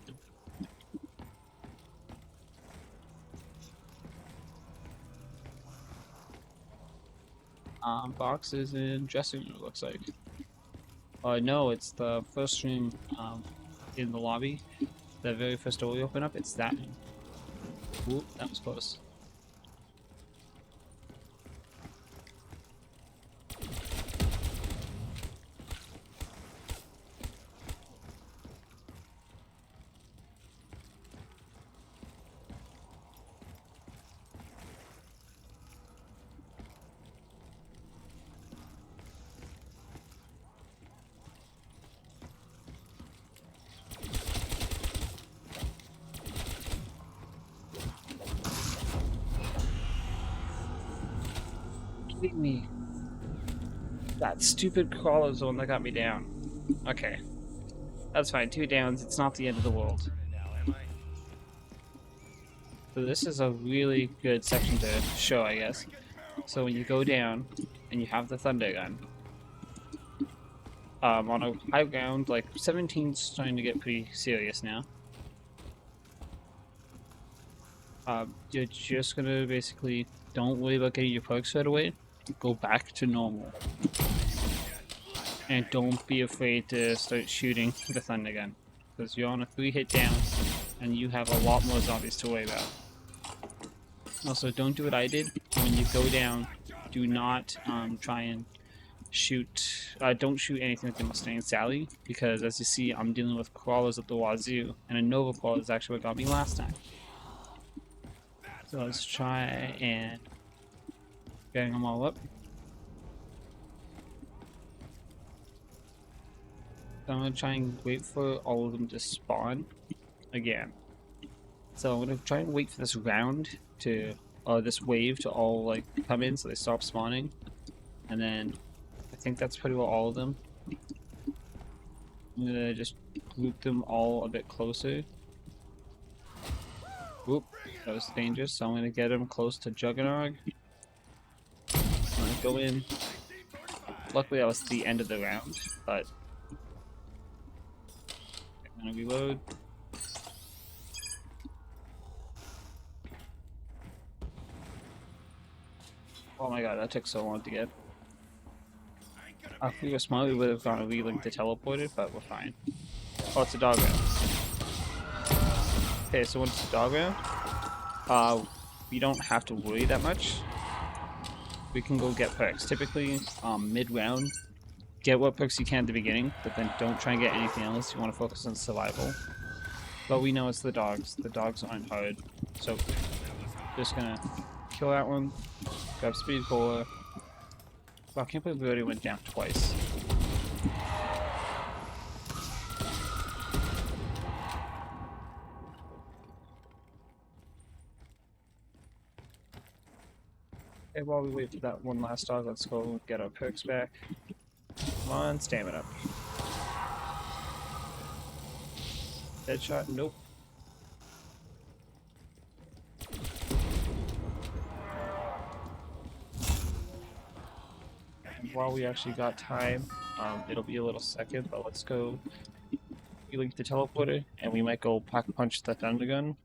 Box is in dressing room, it looks like. No, it's the first room in the lobby. The very first door we open up, it's that one. Ooh, that was close. Kidding me. That stupid crawler zone that got me down. Okay. That's fine. 2 downs. It's not the end of the world. Now, am I? So this is a really good section to show, I guess. So when you go down and you have the thunder gun, on a high ground, like 17's starting to get pretty serious now. You're just gonna basically don't worry about getting your perks right away. Go back to normal. And don't be afraid to start shooting the thunder gun. Because you're on a 3-hit down and you have a lot more zombies to worry about. Also, don't do what I did. When you go down, do not try and shoot. Don't shoot anything with the Mustang Sally, because as you see, I'm dealing with crawlers at the wazoo, and a Nova crawler is actually what got me last time. So let's try and getting them all up. So I'm gonna try and wait for all of them to spawn again. So I'm gonna try and wait for this round to this wave to all like come in, so they stop spawning, and then I think that's pretty well all of them. I'm gonna just group them all a bit closer. Oop, that was dangerous. So I'm gonna get him close to Juggernog. I'm gonna go in. Luckily, that was the end of the round, but I'm gonna reload. Oh my god, that took so long to get. If we were smart, we would have gone a relink to teleported, but we're fine. Oh, it's a dog round. Okay, so when it's a dog round, we don't have to worry that much. We can go get perks. Typically, mid-round, get what perks you can at the beginning, but then don't try and get anything else. You want to focus on survival. But we know it's the dogs. The dogs aren't hard. So, just gonna kill that one, grab Speed Cola. Wow, I can't believe we already went down twice. Okay, while we wait for that one last dog, let's go get our perks back. Come on, stamina. Deadshot, nope. And while we actually got time, it'll be a little second, but let's go relink the teleporter, and we might go pack punch the thunder gun,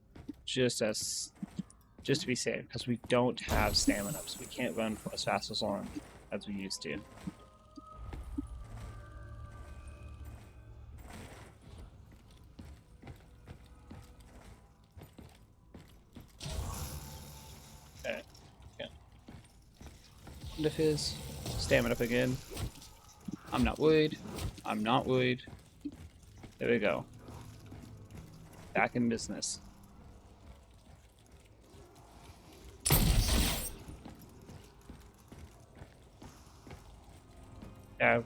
just to be safe, because we don't have stamina ups. We can't run for as fast as long as we used to. Okay. And if his stamina up again. I'm not worried. I'm not worried. There we go. Back in business.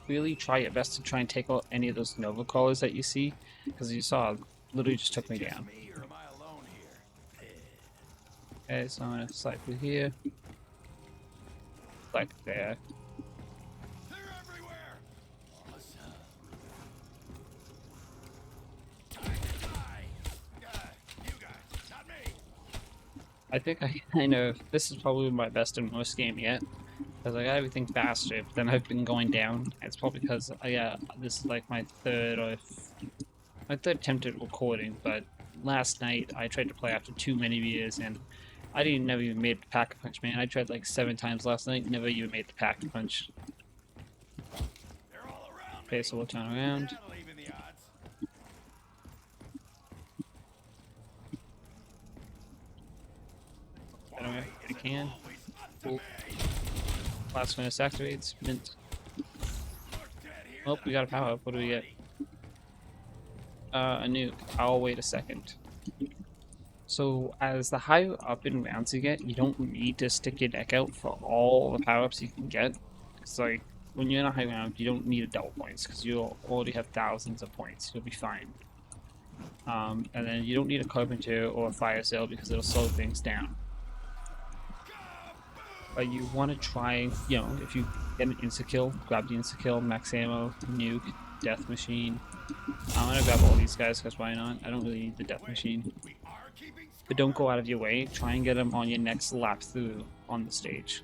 Really try your best to try and take out any of those Nova crawlers that you see, because you saw, literally just took me down. Okay, so I'm gonna slide through here, like there. They're everywhere. Awesome. Time to die. You guys, not me. I think I know this is probably my best and worst game yet, because I got everything faster, but then I've been going down. It's probably because this is like my third attempt at recording, but last night I tried to play after too many beers and I never even made the Pack-a-Punch, man. I tried like 7 times last night, never even made the Pack-a-Punch. Okay, so we'll turn around. Anyway, get a can. Cool. Last furnace activates. Mint. Oh, we got a power up. What do we get? A nuke. I'll wait a second. So, as the higher up in rounds you get, you don't need to stick your neck out for all the power-ups you can get. It's like, when you're in a high round, you don't need a double points, because you'll already have thousands of points. You'll be fine. And then you don't need a carpenter or a fire sale, because it'll slow things down. But you want to try, you know, if you get an insta-kill, grab the insta-kill, max ammo, nuke, death machine. I'm gonna grab all these guys, because why not? I don't really need the death machine. But don't go out of your way. Try and get them on your next lap through on the stage.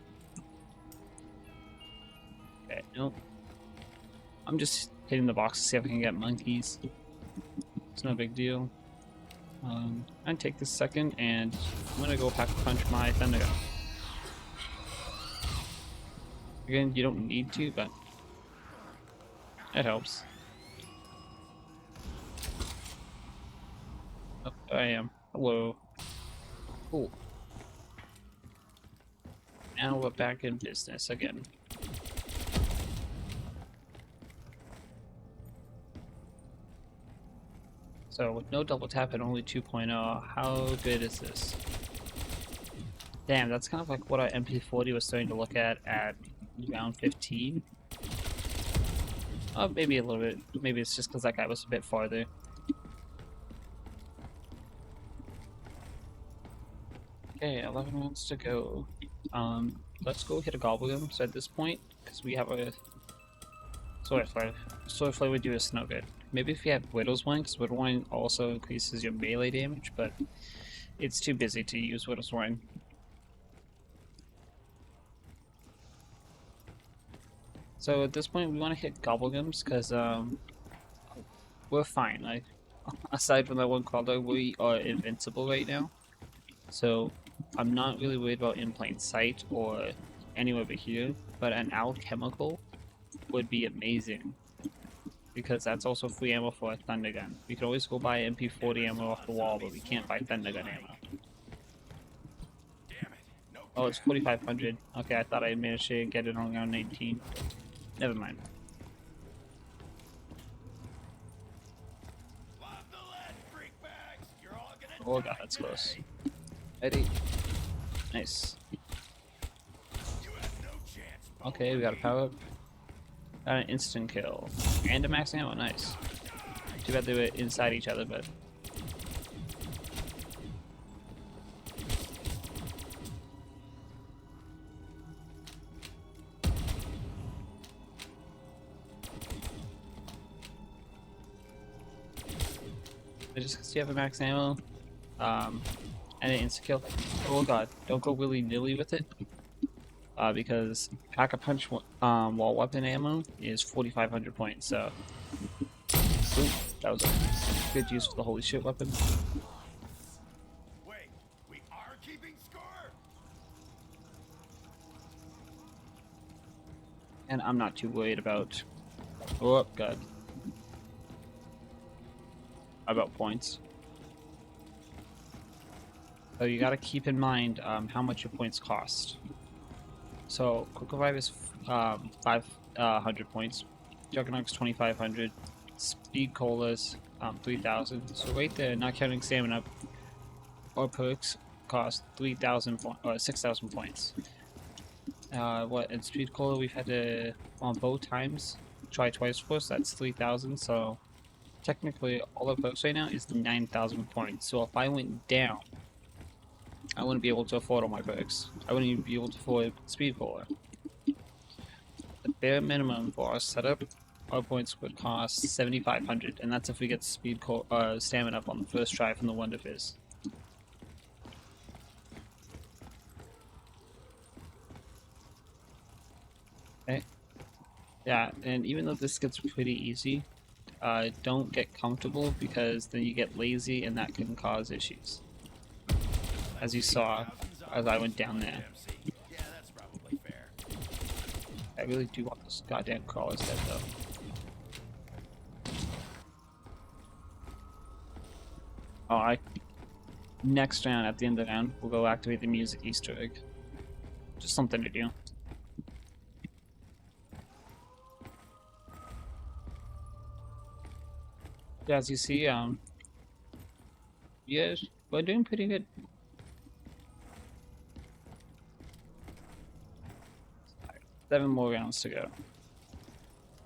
Okay, nope. I'm just hitting the box to see if I can get monkeys. It's no big deal. And take this second, and I'm gonna go Pack-a-Punch my thunder gun. Again, you don't need to, but it helps. Oh, I am. Hello. Cool. Now we're back in business again. So with no double tap and only 2.0, how good is this? Damn, that's kind of like what our MP40 was starting to look at round 15. Oh, maybe a little bit. Maybe it's just because that guy was a bit farther. Okay, 11 rounds to go. Let's go hit a goblin. So at this point, because we have a sword flare would do us no good. Maybe if you have Widow's Wine, because Widow's Wine also increases your melee damage, but it's too busy to use Widow's Wine. So at this point, we want to hit goblins because we're fine. Like aside from that one crawler, we are invincible right now. So I'm not really worried about in plain sight or anywhere but here. But an alchemical would be amazing because that's also free ammo for a thunder gun. We could always go buy MP40 ammo off the wall, but we can't buy thunder gun ammo. Damn it. No Oh, it's 4,500. Okay, I thought I managed to get it on around 19. Never mind. Love the lead, freak bags. You're all gonna Oh die god, that's close. today. Ready? Nice. You have no chance. Okay, we got a power up. Got an instant kill. And a max ammo, nice. Too bad they were inside each other, but... just because you have a max ammo, and an instant kill. Oh god, don't go willy-nilly with it. Because Pack-a-Punch wall weapon ammo is 4,500 points, so... Ooh, that was a good use for the holy shit weapon. Wait, we are keeping score? And I'm not too worried about... Oh god. About points. So you gotta keep in mind how much your points cost. So Quick Revive is 500 points, Juggernaut's 2,500, Speed Cola's 3,000. So right there, not counting stamina or perks, cost 3,000 or 6,000 points. What in Speed Cola we've had to on both times try twice for, so that's 3,000. So technically, all our perks right now is 9,000 points. So if I went down, I wouldn't be able to afford all my perks. I wouldn't even be able to afford Speed Cola. The bare minimum for our setup, our points would cost 7,500, and that's if we get stamina up on the first try from the Wonder Fizz. Okay. Yeah, and even though this gets pretty easy, don't get comfortable because then you get lazy and that can cause issues. As you saw, as I went down there. Yeah, that's probably fair. I really do want this goddamn crawler dead though. Alright. Next round, at the end of the round, we'll go activate the music Easter egg. Just something to do. Yeah, as you see, yes, we're doing pretty good. Alright, 7 more rounds to go.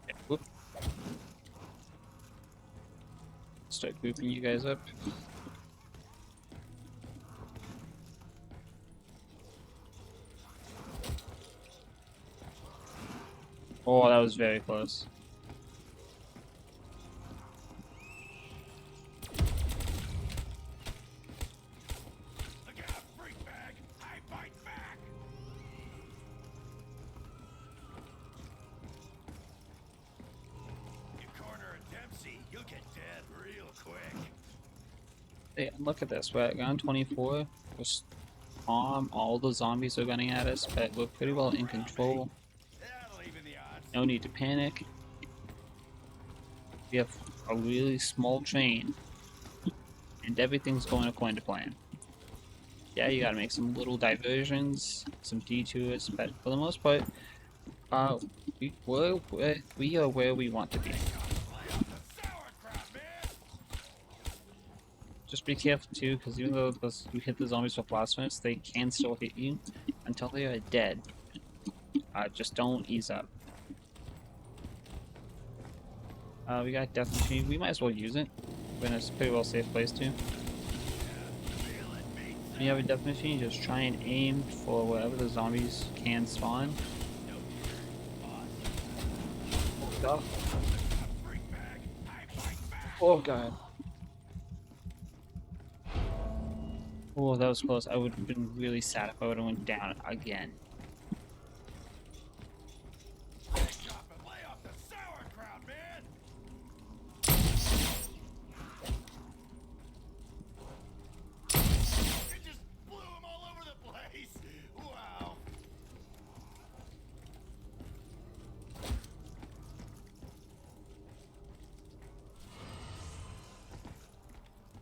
Okay, whoop. Start grouping you guys up. Oh, that was very close. Look out, freak bag! I fight back! You corner a Dempsey, you'll get dead real quick. Hey, look at this. We're at round 24. We're all the zombies are running at us, but we're pretty well in control. That'll even the odds. No need to panic. We have a really small train, and everything's going according to plan. Yeah, you gotta make some little diversions, some detours, but for the most part, we are where we want to be. Sauerkraut, man! Just be careful too, because even though you hit the zombies with blasphemus, they can still hit you until they are dead. Just don't ease up. We got Death Machine. We might as well use it. We're in a pretty well safe place too. Feel it, mate. When you have a death machine, just try and aim for wherever the zombies can spawn. Oh, oh god. Oh, that was close. I would have been really sad if I would have went down again. Chop and lay off the sauerkraut, man! You just blew him all over the place! Wow!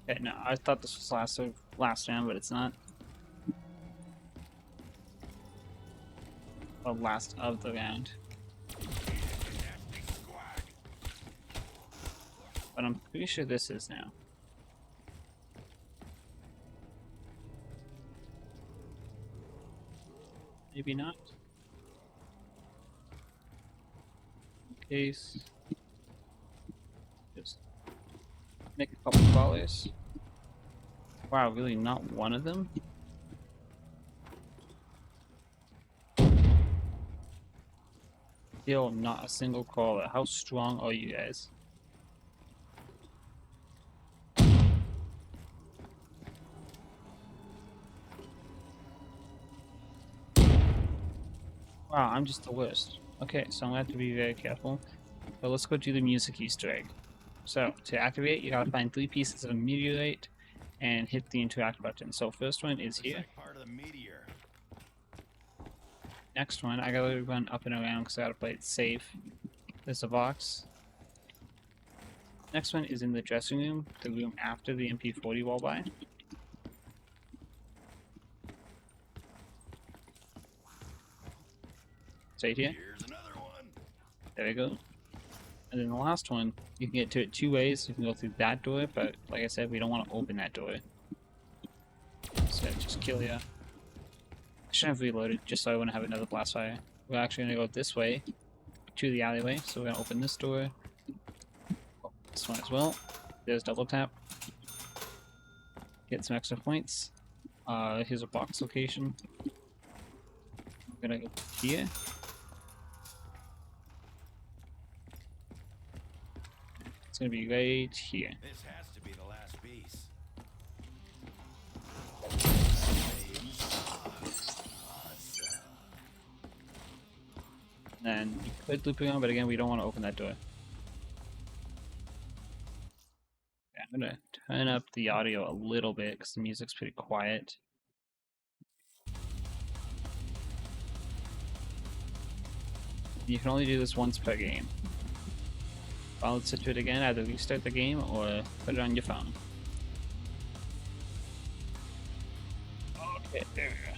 Okay, no, I thought this was last round, but it's not. Well, last of the round. Nasty squack! But I'm pretty sure this is now. Maybe not. In case. Just make a couple callers. Wow, really not one of them? Still not a single caller. How strong are you guys? Wow, I'm just the worst. Okay, so I'm gonna have to be very careful. But let's go do the music Easter egg. So, to activate, you gotta find 3 pieces of meteorite and hit the interact button. So, first one is Looks here. like part of the meteor. Next one, I gotta run up and around because I gotta play it safe. There's a box. Next one is in the dressing room, the room after the MP40 wall by. It's right here. Here's another one. There we go. And then the last one, you can get to it 2 ways. You can go through that door, but like I said, we don't want to open that door. So just kill ya. I should have reloaded just so I wouldn't have another blast fire. We're actually gonna go this way to the alleyway, so we're gonna open this door. Oh, this one as well. There's double tap. Get some extra points. Here's a box location. I'm gonna go here. It's gonna be right here. This has to be the last piece. And you could loop around, but again, we don't want to open that door. Yeah, I'm gonna turn up the audio a little bit because the music's pretty quiet. You can only do this once per game. While it's set to it again, either restart the game or put it on your phone. Okay, there we go.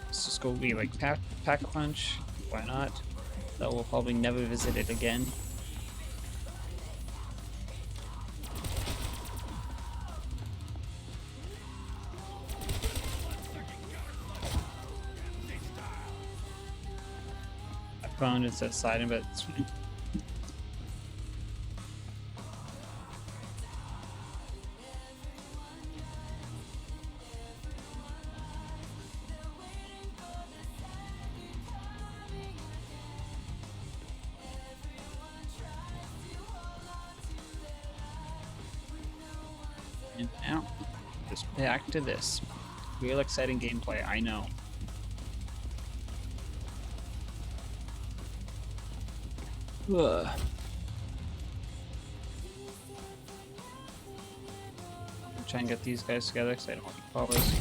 Let's just go be like Pack-a-Punch. Why not? Though we'll probably never visit it again. I found it says siding, but it's fine. And now, just back to this. Real exciting gameplay, I know. Ugh. Try and get these guys together because I don't want to follow us.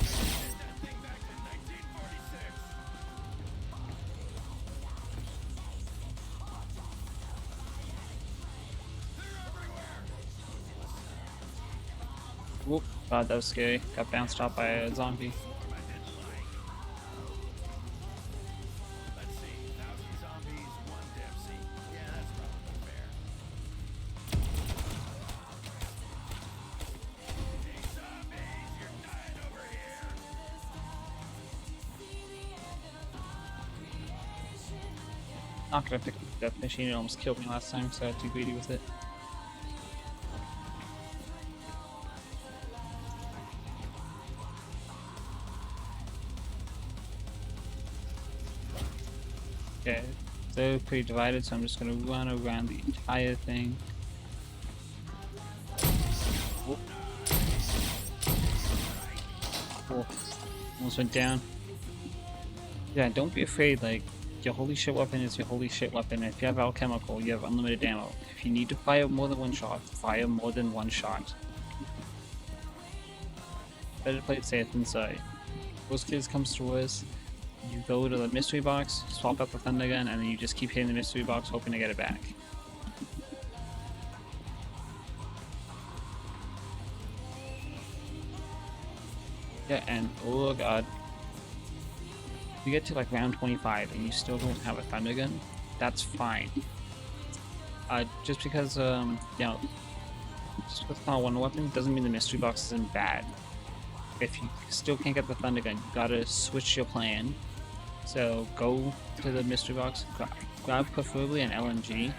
Whoop, god, that was scary. Got bounced off by a zombie. Let's see. 1,000 zombies, 1 Dempsey. Yeah, that's probably fair. Hey, zombies, you're dying over here. Not gonna pick up the death machine, it almost killed me last time, so I got too greedy with it. Okay, they're pretty divided, so I'm just gonna run around the entire thing. Whoop. Oh, almost went down. Yeah, don't be afraid, like, your holy shit weapon is your holy shit weapon. If you have alchemical, you have unlimited ammo. If you need to fire more than one shot, fire more than one shot. Better play it safe than sorry. Worst case comes to worst, you go to the mystery box, swap out the thunder gun, and then you just keep hitting the mystery box hoping to get it back. Yeah, and oh god. If you get to like round 25 and you still don't have a thunder gun, that's fine. Just because, you know, just because it's not one weapon doesn't mean the mystery box isn't bad. If you still can't get the thunder gun, you gotta switch your plan. So go to the mystery box, grab preferably an LMG.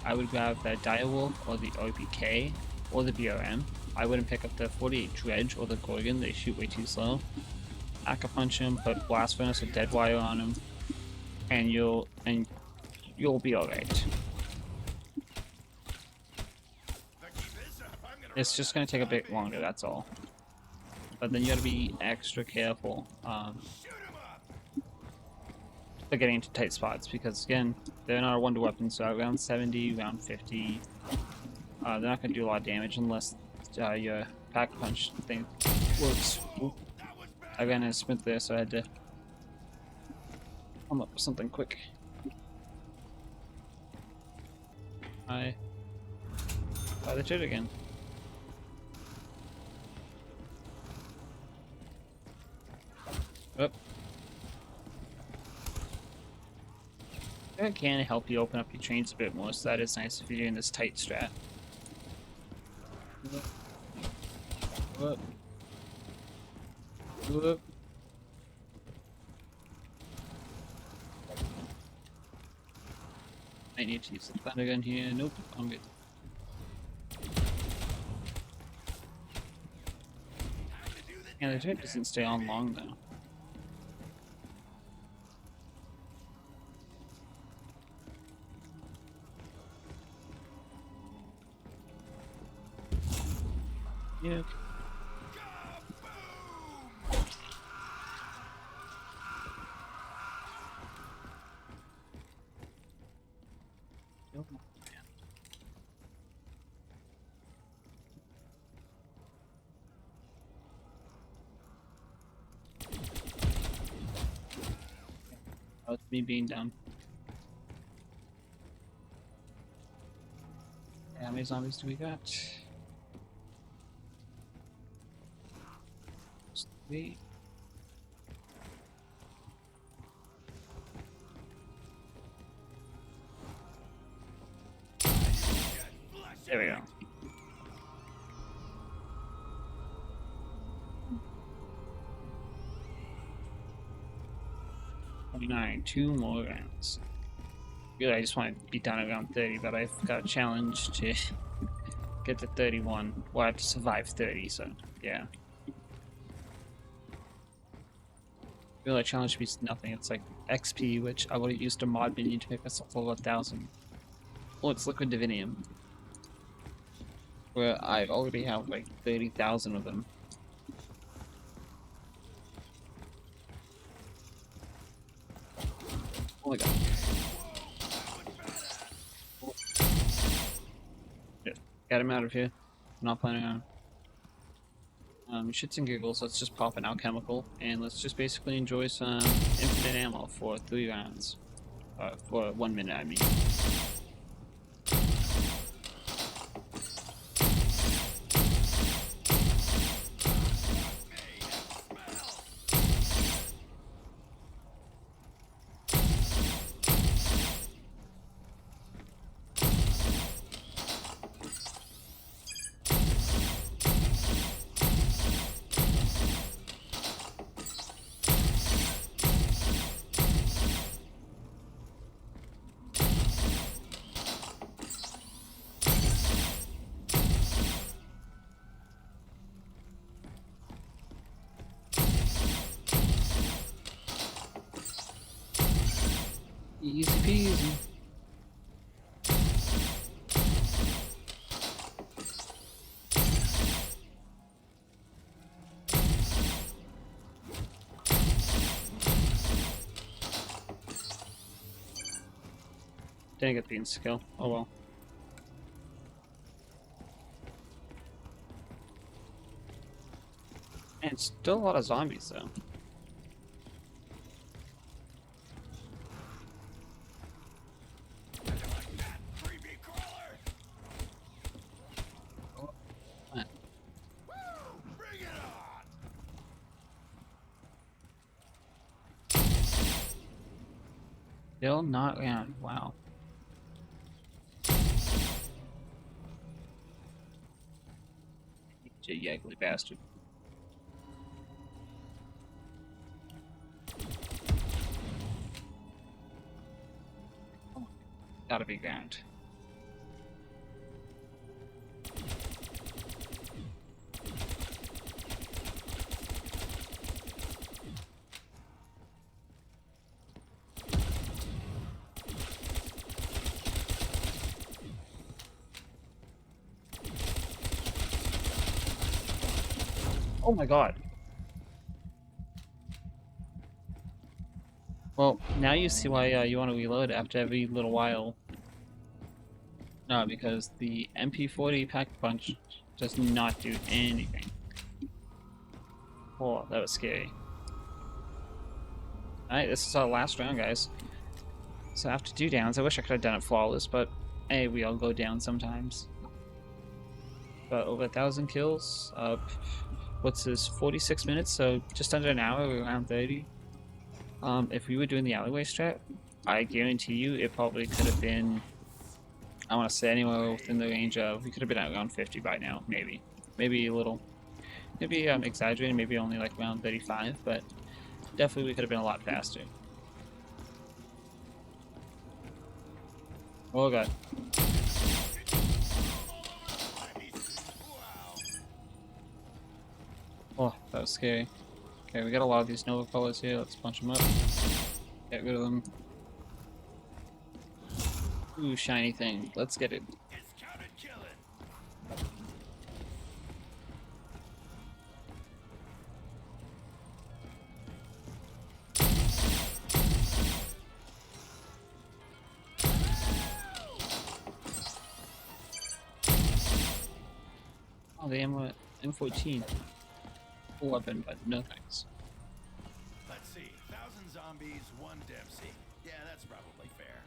I would grab the Direwolf or the OPK or the BRM. I wouldn't pick up the 48 Dredge or the Gorgon, they shoot way too slow. Punch him, put Blast Furnace or Dead Wire on him, and you'll be alright. It's just gonna take a bit longer, that's all. But then you gotta be extra careful for getting into tight spots, because again, they're not a wonder weapon, so at round 70, round 50, they're not gonna do a lot of damage unless your Pack Punch thing works. Ooh. I ran out of sprint there, so I had to come up with something quick. By the turret again. Oh. That can help you open up your trains a bit more, so that is nice if you're doing this tight strat. Whoop. Whoop. I need to use the thunder gun here. Nope, I'm good. Yeah, the turret doesn't stay on long though. Yeah. That's me being down. How many zombies do we got? Just 3. There we go. $29, 2 more rounds. Really, I just want to be done at round 30, but I've got a challenge to get to 31. Well, I have to survive 30, so yeah. Really, a challenge means nothing. It's like XP, which I would have used a mod minion to make myself level 1,000. Well, it's Liquid Divinium, where I already have like 30,000 of them. Oh my god. Yeah, get him out of here. I'm not planning on. Shits and giggles, let's just pop an alchemical, and let's just basically enjoy some infinite ammo for 3 rounds. For 1 minute, I mean. Easy peasy. Didn't get the insta-kill. Oh well. And still a lot of zombies though. Like that, creepy crawler. Man, Woo! Bring it on. still not around. Wow. You ugly bastard. Gotta be ground. Oh my god. Well, now you see why you want to reload after every little while. No, because the MP40 pack punch does not do anything. Oh, that was scary. Alright, this is our last round, guys. So after 2 downs, I wish I could have done it flawless, but hey, we all go down sometimes. But over 1,000 kills. What's this? 46 minutes, so just under an hour, around 30. If we were doing the alleyway strat, I guarantee you it probably could have been, I want to say anywhere within the range of, we could have been at around 50 by now, maybe. Maybe a little, maybe exaggerating, maybe only like around 35, but definitely we could have been a lot faster. Oh god. Oh, that was scary. Okay, we got a lot of these Nova colors here. Let's punch them up. Get rid of them. Ooh, shiny thing. Let's get it. Discounted killing. Oh, the M14. Cool weapon, but no thanks. Let's see. 1,000 zombies, 1 Dempsey. Yeah, that's probably fair.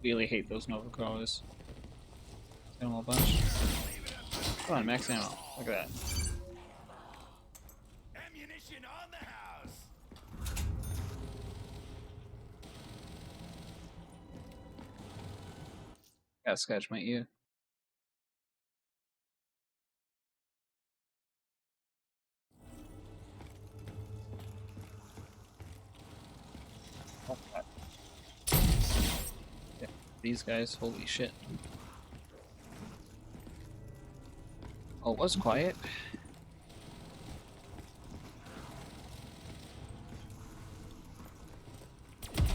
Really hate those Nova crawlers. Get them all a bunch. Come on, max ammo. Look at that. Ammunition on the house. Gotta scratch my ear. Oh, God. Yeah, these guys, holy shit. Oh, it was quiet. Those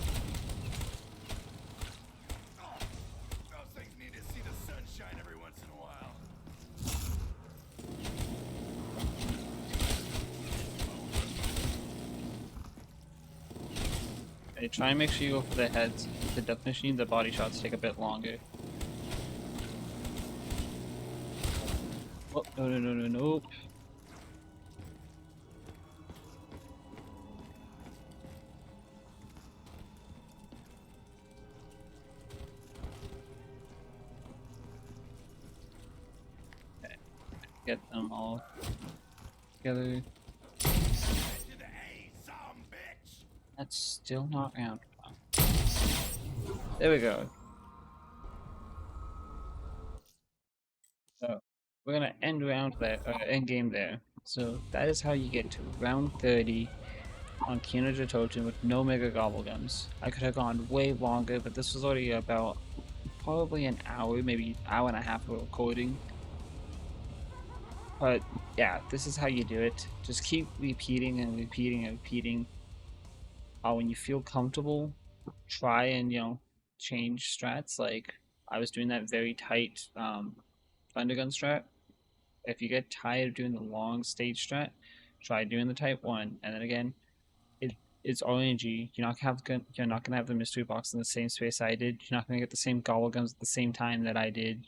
things need to see the sunshine every once in a while. Okay, try and make sure you go for the heads. The death machine, the body shots take a bit longer. Oh, no, no, no, no, no. Okay, get them all together. To the A, some bitch. That's still not round. Wow. There we go. So we're gonna end round there, end game there. So that is how you get to round 30 on Kinoja Toten with no Mega Gobblegums. I could have gone way longer, but this was already about probably an hour, maybe hour and a half of recording. But yeah, this is how you do it. Just keep repeating and repeating and repeating. When you feel comfortable, try and change strats. Like I was doing that very tight Thundergun strat. If you get tired of doing the long stage strat, try doing the type 1, and then again, it's RNG. You're not gonna have the mystery box in the same space I did. You're not gonna get the same Gobblegums at the same time that I did.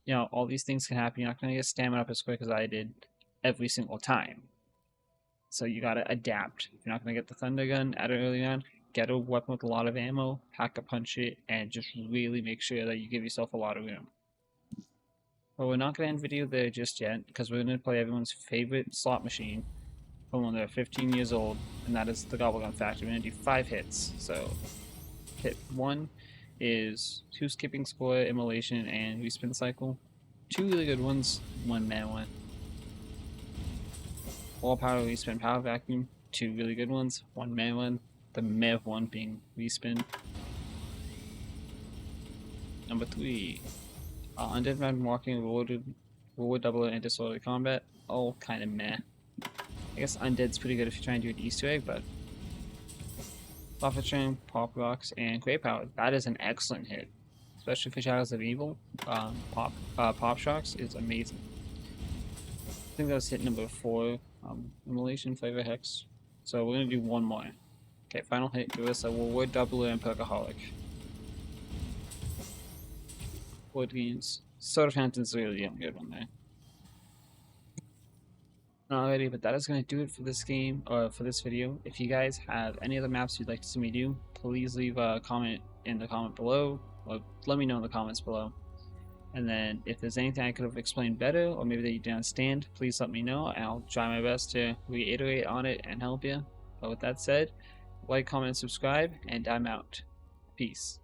All these things can happen. You're not gonna get stamina up as quick as I did every single time. So you gotta adapt. If you're not gonna get the Thunder Gun at it early on, get a weapon with a lot of ammo, pack a punch it, and just really make sure that you give yourself a lot of room. But we're not gonna end video there just yet, because we're gonna play everyone's favorite slot machine from when they're 15 years old, and that is the Gobblegum Factory. We're gonna do 5 hits. So hit 1 is 2 skipping score, immolation, and respin cycle. 2 really good ones, 1 man one. All power respin power vacuum, 2 really good ones, 1 man one. The Mev one being respin. Number 3, Undead Man walking, reward doubler, and disorderly combat. All kind of meh. I guess Undead's pretty good if you try and do an Easter egg, but Buffet Train, Pop Rocks, and Great Power. That is an excellent hit, especially for Shadows of Evil. Pop Shocks is amazing. I think that was hit number 4. Immolation, Flavor Hex. So we're gonna do 1 more. Okay, final hit. Give us a reward doubler and Perkaholic. Wood Games. Soda Fountain's really a good one there. Alrighty, but that is going to do it for this game, or for this video. If you guys have any other maps you'd like to see me do, please leave a comment in the comment below, or let me know in the comments below. And then if there's anything I could have explained better, or maybe that you didn't understand, please let me know, and I'll try my best to reiterate on it and help you. But with that said, like, comment, and subscribe, and I'm out. Peace.